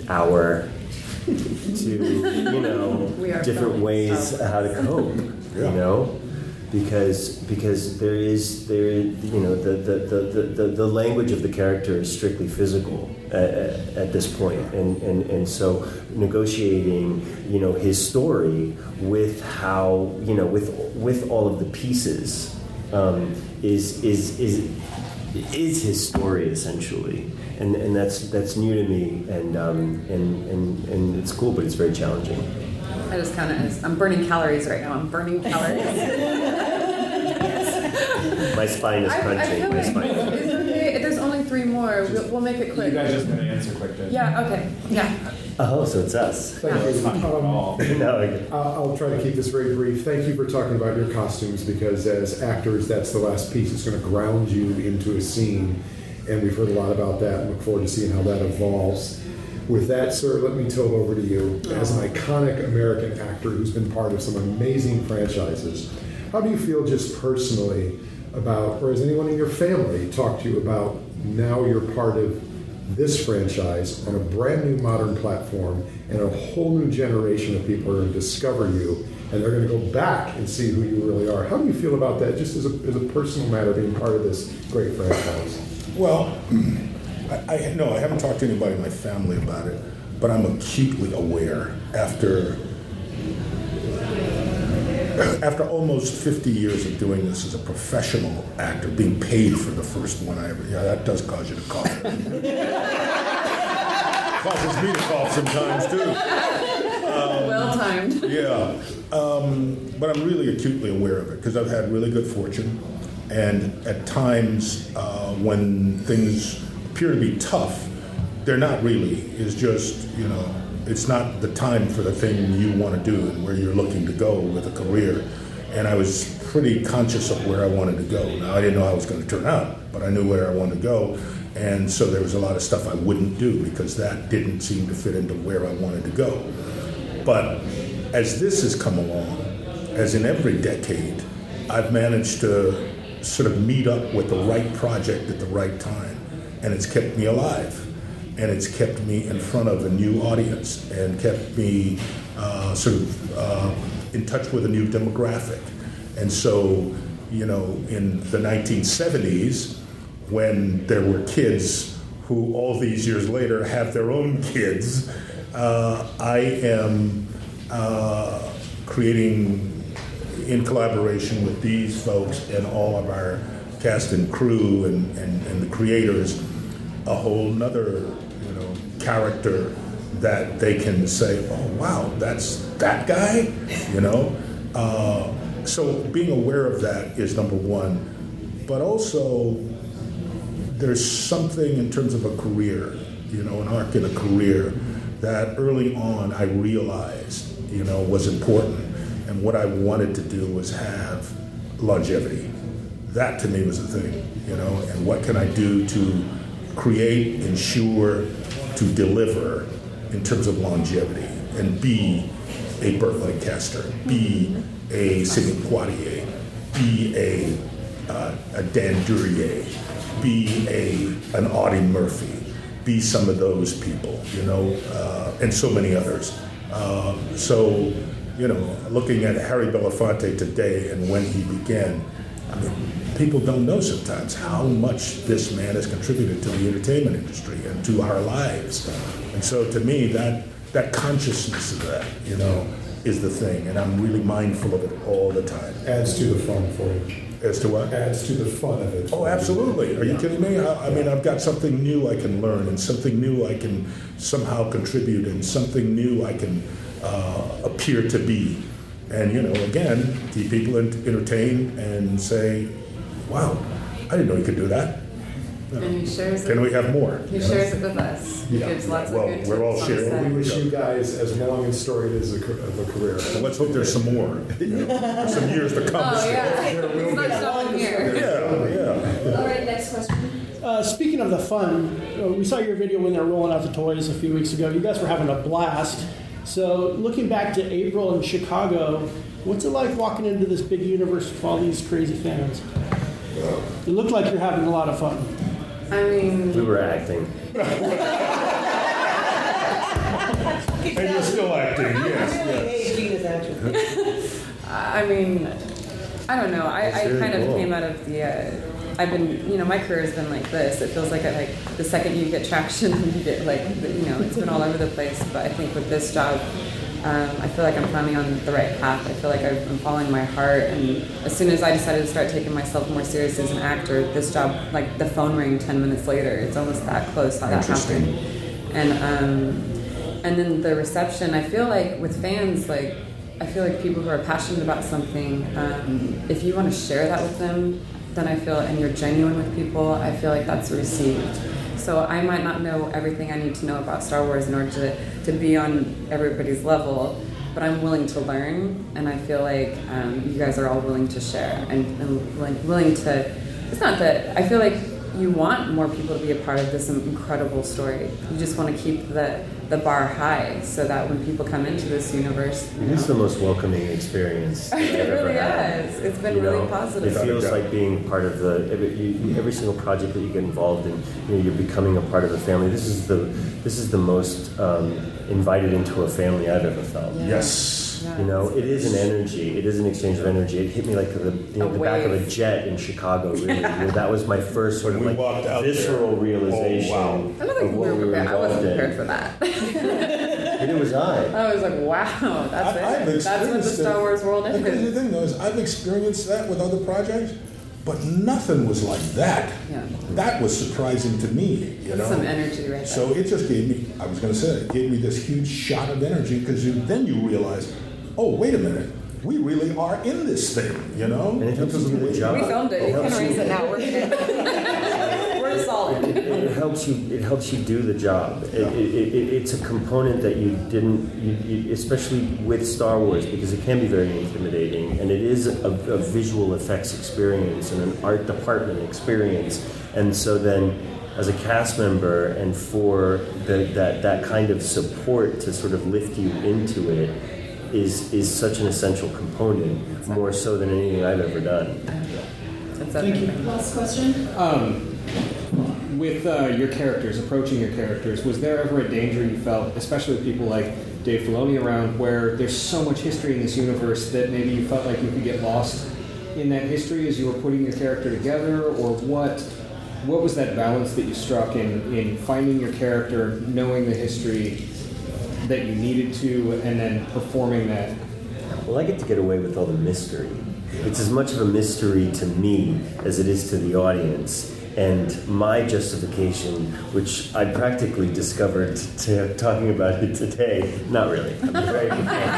hour to different ways how to cope, you know, because there the language of the character is strictly physical at this point, and so negotiating his story with how with all of the pieces is his story essentially. And that's new to me, and it's cool, but it's very challenging. I just kind of, I'm burning calories right now. I'm burning calories. My spine is crunching. There's only 3 three more. We'll make it quick. You guys just gotta answer quick then. Yeah, okay. Yeah. Oh, so it's us. Thank you. I'll try to keep this very brief. Thank you for talking about your costumes, because as actors, that's the last piece. It's going to ground you into a scene, and we've heard a lot about that and look forward to seeing how that evolves. With that, sir, let me turn it over to you. As an iconic American actor who's been part of some amazing franchises, how do you feel just personally about, or has anyone in your family talked to you about, now you're part of this franchise on a brand new modern platform, and a whole new generation of people are going to discover you, and they're going to go back and see who you really are. How do you feel about that, just as a personal matter, being part of this great franchise? Well, I haven't talked to anybody in my family about it, but I'm acutely aware after almost 50 years of doing this as a professional actor, being paid for the first one I ever, that does cause you to cough. Causes me to cough sometimes too. Well timed. Yeah, but I'm really acutely aware of it because I've had really good fortune, and at times when things appear to be tough, they're not really. It's just, it's not the time for the thing you want to do and where you're looking to go with a career. And I was pretty conscious of where I wanted to go. Now, I didn't know how it was going to turn out, but I knew where I wanted to go. And so there was a lot of stuff I wouldn't do because that didn't seem to fit into where I wanted to go. But as this has come along, as in every decade, I've managed to sort of meet up with the right project at the right time. And it's kept me alive. And it's kept me in front of a new audience and kept me in touch with a new demographic. And so, in the 1970s, when there were kids who all these years later have their own kids, I am creating, in collaboration with these folks and all of our cast and crew and the creators, a whole nother character that they can say, oh wow, that's that guy, so being aware of that is number one, but also there's something in terms of a career, an arc in a career that early on I realized was important, and what I wanted to do was have longevity. That to me was the thing, and what can I do to create, ensure, to deliver in terms of longevity, and be a Burt Lancaster, be a Sidney Poitier, be a Dan Duryea, be an Audie Murphy, be some of those people, and so many others. So, looking at Harry Belafonte today and when he began, people don't know sometimes how much this man has contributed to the entertainment industry and to our lives. And so to me, that consciousness of that, is the thing. And I'm really mindful of it all the time. Adds to the fun for you. As to what? Adds to the fun of it. Oh, absolutely. Are you kidding me? I mean, I've got something new I can learn, and something new I can somehow contribute, and something new I can appear to be. And, again, keep people entertained and say, wow, I didn't know you could do that. And he shares it. Can we have more? He shares it with us. He gives lots of good tips. We're all sharing. We wish you guys as long and storied as a career. Well, let's hope there's some more. Some years to come. Oh, yeah. He's not stopping here. Yeah. All right, next question. Speaking of the fun, we saw your video when they were rolling out the toys a few weeks ago. You guys were having a blast. So looking back to April in Chicago, what's it like walking into this big universe with all these crazy fans? It looked like you're having a lot of fun. We were acting. And you're still acting, yes. Gina's acting. I don't know. I kind of came out of the. I've been, my career has been like this. It feels like the second you get traction, you get it's been all over the place. But I think with this job, I feel like I'm finally on the right path. I feel like I'm following my heart. And as soon as I decided to start taking myself more seriously as an actor, this job, the phone rang 10 minutes later. It's almost that close how that happened. And then the reception, I feel like with fans, I feel like people who are passionate about something, if you want to share that with them, then I feel, and you're genuine with people, I feel like that's received. So I might not know everything I need to know about Star Wars in order to be on everybody's level, but I'm willing to learn, and I feel like you guys are all willing to share and willing to. It's not that I feel like you want more people to be a part of this incredible story. You just want to keep the bar high so that when people come into this universe, it is the most welcoming experience. It really is. It's been really positive. It feels like being part of every single project that you get involved in. You're becoming a part of a family. This is the most invited into a family I've ever felt. Yes. It is an energy. It is an exchange of energy. It hit me like the back of a jet in Chicago. Really, that was my first sort of visceral realization. I don't think we were prepared. I wasn't prepared for that. Neither was I. I was like, wow, that's it. That's what the Star Wars world is. Because the thing though is, I've experienced that with other projects, but nothing was like that. Yeah. That was surprising to me. That's some energy right there. So it just gave me. I was going to say, it gave me this huge shot of energy because then you realize, oh, wait a minute. We really are in this thing, And it helps you do the job. We filmed it. You can erase it now. We're solid. It helps you do the job. It's a component that you didn't, especially with Star Wars, because it can be very intimidating, and it is a visual effects experience and an art department experience. And so then, as a cast member, and for that kind of support to sort of lift you into it, is such an essential component, more so than anything I've ever done. Thank you. Last question. With your characters, approaching your characters, was there ever a danger you felt, especially with people like Dave Filoni around, where there's so much history in this universe that maybe you felt like you could get lost in that history as you were putting your character together, or what was that balance that you struck in finding your character, knowing the history that you needed to, and then performing that? Well, I get to get away with all the mystery. It's as much of a mystery to me as it is to the audience. And my justification, which I practically discovered talking about it today, not really. I'm very prepared.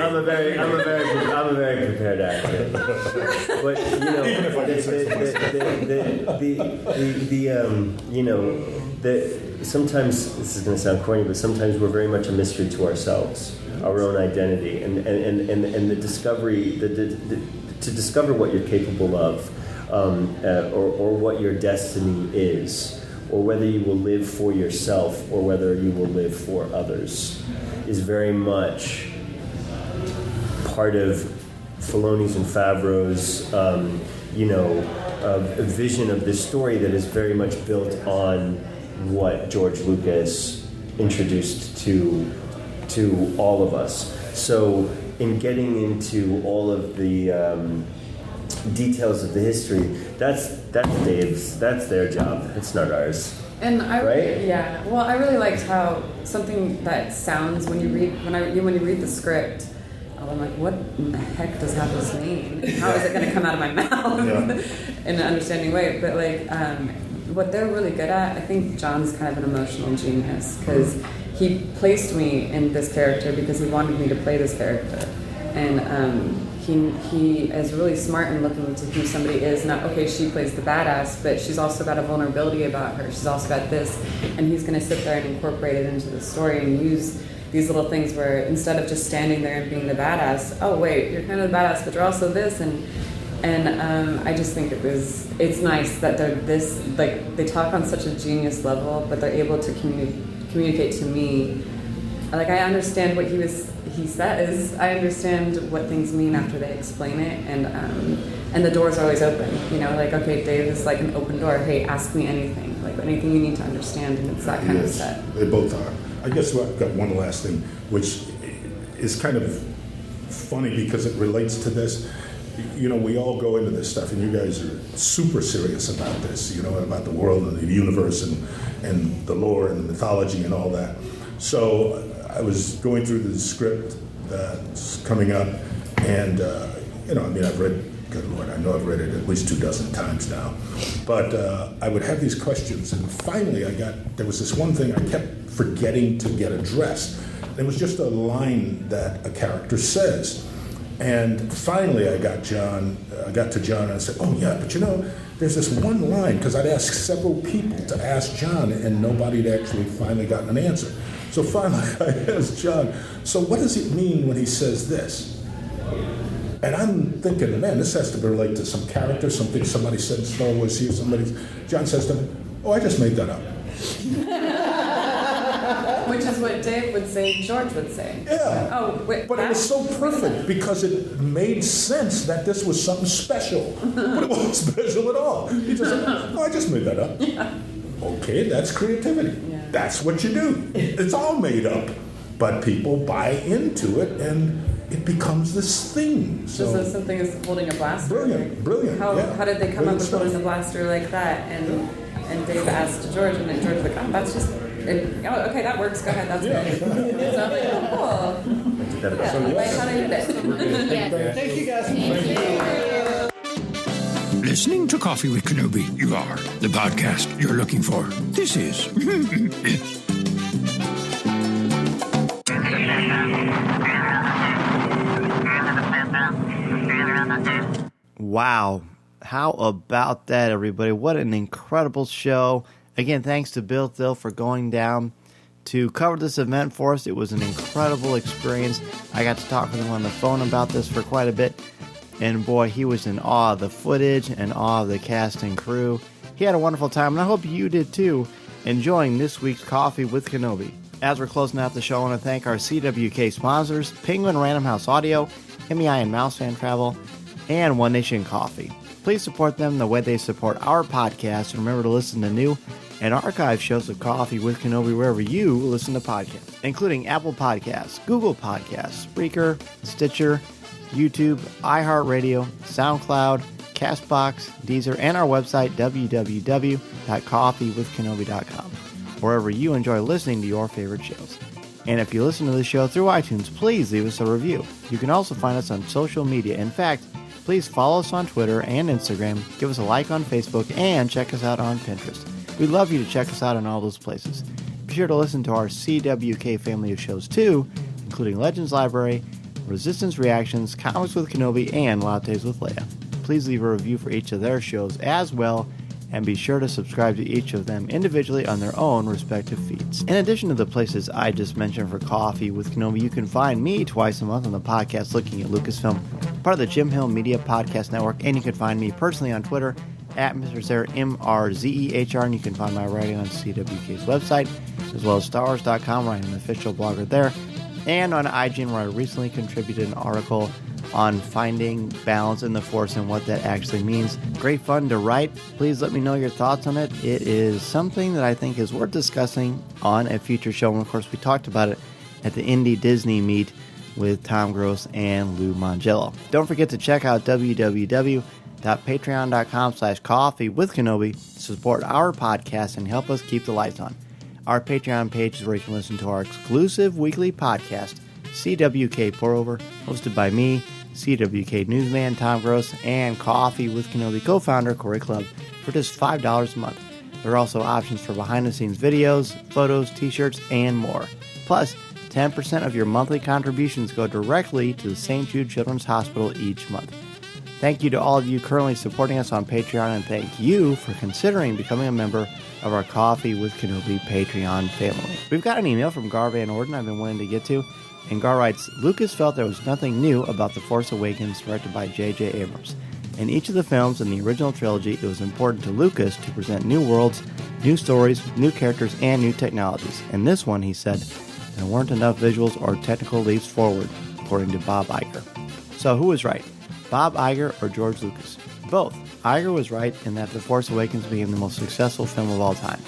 I'm a very prepared actor. But even if I get sometimes this is going to sound corny, but sometimes we're very much a mystery to ourselves, our own identity, and the discovery, to discover what you're capable of, or what your destiny is, or whether you will live for yourself or whether you will live for others, is very much part of Filoni's and Favreau's, a vision of this story that is very much built on what George Lucas introduced to all of us. So in getting into all of the details of the history, that's Dave's, that's their job. It's not ours. And I right? Yeah. Well, I really liked how something that sounds when you read the script. I'm like, what in the heck does Happos mean? How is it going to come out of my mouth in an understanding way? But what they're really good at, I think Jon's kind of an emotional genius because he placed me in this character because he wanted me to play this character, and he is really smart in looking into who somebody is. Not okay, she plays the badass, but she's also got a vulnerability about her. She's also got this, and he's going to sit there and incorporate it into the story and use these little things where instead of just standing there and being the badass, oh wait, you're kind of the badass, but you're also this, and I just think it's nice that they're this, like, they talk on such a genius level, but they're able to communicate to me. Like, I understand what he says. I understand what things mean after they explain it, and the door's always open. Like, okay, Dave is like an open door. Hey, ask me anything. Like, anything you need to understand, and it's that kind of set. They both are. I guess I've got one last thing, which is kind of funny because it relates to this. We all go into this stuff, and you guys are super serious about this, about the world and the universe and the lore and the mythology and all that. So I was going through the script that's coming up, and, I've read, good Lord, I know I've read it at least 24 times now. But I would have these questions, and finally there was this one thing I kept forgetting to get addressed. It was just a line that a character says. And finally I got to John and I said, oh yeah, but there's this one line, because I'd asked several people to ask John and nobody had actually finally gotten an answer. So finally I asked John, so what does it mean when he says this? And I'm thinking, man, this has to relate to some character, something somebody said in Star Wars here, John says to me, oh, I just made that up. Which is what Dave would say, George would say. Yeah. Oh, wait, but it was so perfect because it made sense that this was something special. But it wasn't special at all. He just said, oh, I just made that up. Yeah. Okay, that's creativity. Yeah. That's what you do. It's all made up. But people buy into it and it becomes this thing. So something is holding a blaster. Brilliant. How did they come up with holding a blaster like that? And Dave asked George, and then George was like, oh, that's just. Okay, that works. Go ahead. That's great. So I'm like, oh, cool. Yeah, like how did it? Thank you guys. Listening to Coffee with Kenobi, you are the podcast you're looking for. This is. Wow. How about that, everybody? What an incredible show. Again, thanks to Bill Thill for going down to cover this event for us. It was an incredible experience. I got to talk with him on the phone about this for quite a bit. And boy, he was in awe of the footage and awe of the cast and crew. He had a wonderful time, and I hope you did too, enjoying this week's Coffee with Kenobi. As we're closing out the show, I want to thank our CWK sponsors, Penguin Random House Audio, MEI and Mouse Fan Travel, and One Nation Coffee. Please support them the way they support our podcast, and remember to listen to new and archive shows of Coffee with Kenobi wherever you listen to podcasts, including Apple Podcasts, Google Podcasts, Spreaker, Stitcher, YouTube, iHeartRadio, SoundCloud, CastBox, Deezer, and our website, www.coffeewithkenobi.com, wherever you enjoy listening to your favorite shows. And if you listen to the show through iTunes, please leave us a review. You can also find us on social media. In fact, please follow us on Twitter and Instagram, give us a like on Facebook, and check us out on Pinterest. We'd love you to check us out on all those places. Be sure to listen to our CWK family of shows too, including Legends Library, Resistance Reactions, Comics with Kenobi, and Lattes with Leia. Please leave a review for each of their shows as well, and be sure to subscribe to each of them individually on their own respective feeds. In addition to the places I just mentioned for Coffee with Kenobi, you can find me twice a month on the podcast Looking at Lucasfilm, part of the Jim Hill Media Podcast Network, and you can find me personally on Twitter at Mr. Zer, MRZEHR, and you can find my writing on CWK's website, as well as StarWars.com, where I'm an official blogger there, and on IGN, where I recently contributed an article on finding balance in the Force and what that actually means. Great fun to write. Please let me know your thoughts on it. It is something that I think is worth discussing on a future show, and of course we talked about it at the Indie Disney meet with Tom Gross and Lou Mangello. Don't forget to check out www.patreon.com/coffeewithkenobi to support our podcast and help us keep the lights on. Our Patreon page is where you can listen to our exclusive weekly podcast, CWK Pour-Over, hosted by me, CWK newsman Tom Gross, and Coffee with Kenobi co-founder Corey Clubb for just $5 a month. There are also options for behind-the-scenes videos, photos, t-shirts, and more. Plus, 10% of your monthly contributions go directly to the St. Jude Children's Hospital each month. Thank you to all of you currently supporting us on Patreon, and thank you for considering becoming a member of our Coffee with Kenobi Patreon family. We've got an email from Gar Van Orden I've been wanting to get to, and Gar writes, Lucas felt there was nothing new about The Force Awakens directed by J.J. Abrams. In each of the films in the original trilogy, it was important to Lucas to present new worlds, new stories, new characters, and new technologies. In this one, he said, there weren't enough visuals or technical leaps forward, according to Bob Iger. So who was right? Bob Iger or George Lucas? Both. Iger was right in that The Force Awakens became the most successful film of all time.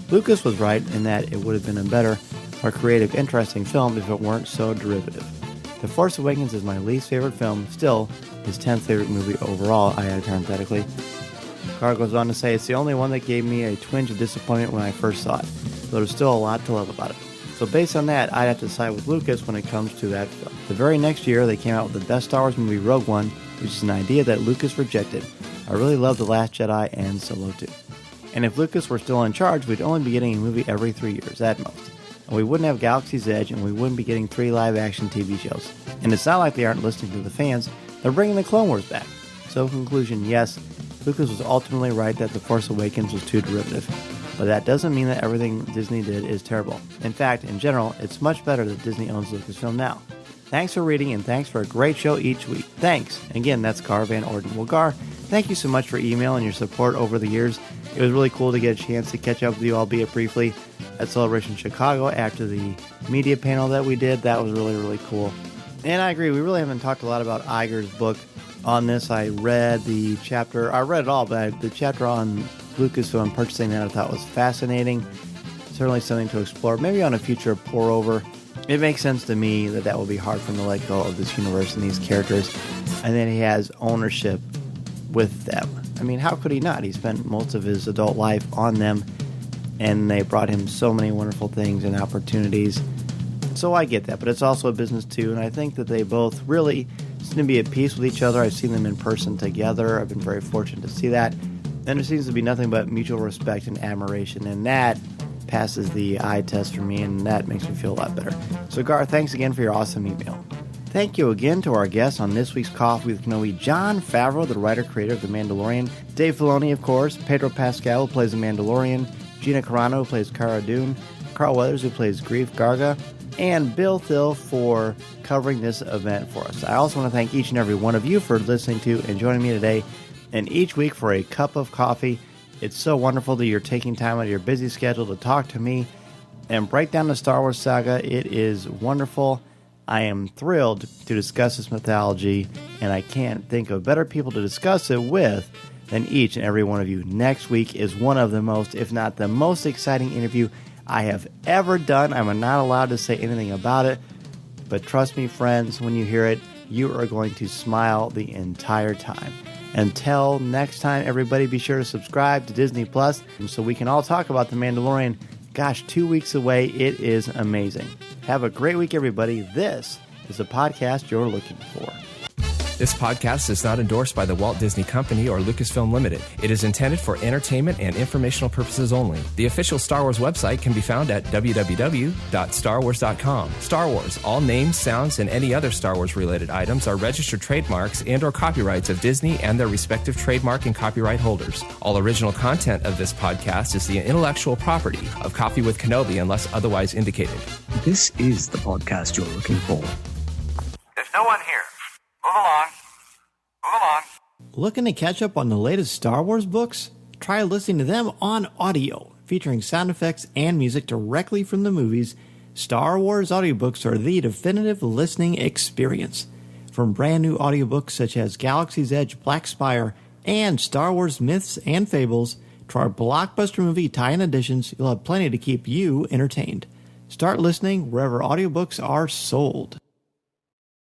Lucas was right in that it would have been a better, more creative, interesting film if it weren't so derivative. The Force Awakens is my least favorite film, still his 10th favorite movie overall, I add parenthetically. Carr goes on to say, it's the only one that gave me a twinge of disappointment when I first saw it, though there's still a lot to love about it. So based on that, I'd have to side with Lucas when it comes to that film. The very next year, they came out with the best Star Wars movie, Rogue One, which is an idea that Lucas rejected. I really love The Last Jedi and Solo 2. And if Lucas were still in charge, we'd only be getting a movie every 3 years, at most. and we wouldn't have Galaxy's Edge, and we wouldn't be getting 3 live-action TV shows. And it's not like they aren't listening to the fans. They're bringing the Clone Wars back. So in conclusion, yes, Lucas was ultimately right that The Force Awakens was too derivative. But that doesn't mean that everything Disney did is terrible. In fact, in general, it's much better that Disney owns Lucasfilm now. Thanks for reading, and thanks for a great show each week. Thanks. Again, that's Gar Van Orden. Well, Gar, thank you so much for email and your support over the years. It was really cool to get a chance to catch up with you, albeit briefly, at Celebration Chicago after the media panel that we did. That was really, really cool. And I agree, we really haven't talked a lot about Iger's book on this. I read the chapter, I read it all, but the chapter on Lucasfilm purchasing that I thought was fascinating. Certainly something to explore, maybe on a future pour over. It makes sense to me that that will be hard for him to let go of this universe and these characters. And then he has ownership with them. I mean, how could he not? He spent most of his adult life on them, and they brought him so many wonderful things and opportunities. So I get that, but it's also a business too, and I think that they both really seem to be at peace with each other. I've seen them in person together. I've been very fortunate to see that. And there seems to be nothing but mutual respect and admiration, and that passes the eye test for me, and that makes me feel a lot better. So Gar, thanks again for your awesome email. Thank you again to our guests on this week's Coffee with Kenobi, Jon Favreau, the writer-creator of The Mandalorian, Dave Filoni, of course, Pedro Pascal, who plays the Mandalorian, Gina Carano, who plays Cara Dune, Carl Weathers, who plays Greef Carga, and Bill Thill for covering this event for us. I also want to thank each and every one of you for listening to and joining me today, and each week for a cup of coffee. It's so wonderful that you're taking time out of your busy schedule to talk to me and break down the Star Wars saga. It is wonderful. I am thrilled to discuss this mythology, and I can't think of better people to discuss it with than each and every one of you. Next week is one of the most, if not the most exciting interview I have ever done. I'm not allowed to say anything about it, but trust me, friends, when you hear it, you are going to smile the entire time. Until next time, everybody, be sure to subscribe to Disney Plus so we can all talk about The Mandalorian. Gosh, 2 weeks away. It is amazing. Have a great week, everybody. This is a podcast you're looking for. This podcast is not endorsed by the Walt Disney Company or Lucasfilm Limited. It is intended for entertainment and informational purposes only. The official Star Wars website can be found at www.starwars.com. Star Wars, all names, sounds, and any other Star Wars-related items are registered trademarks and/or copyrights of Disney and their respective trademark and copyright holders. All original content of this podcast is the intellectual property of Coffee with Kenobi unless otherwise indicated. This is the podcast you're looking for. There's no one here. Move along. Move along. Looking to catch up on the latest Star Wars books? Try listening to them on audio, featuring sound effects and music directly from the movies. Star Wars audiobooks are the definitive listening experience. From brand new audiobooks such as Galaxy's Edge, Black Spire, and Star Wars Myths and Fables, to our blockbuster movie tie-in editions, you'll have plenty to keep you entertained. Start listening wherever audiobooks are sold.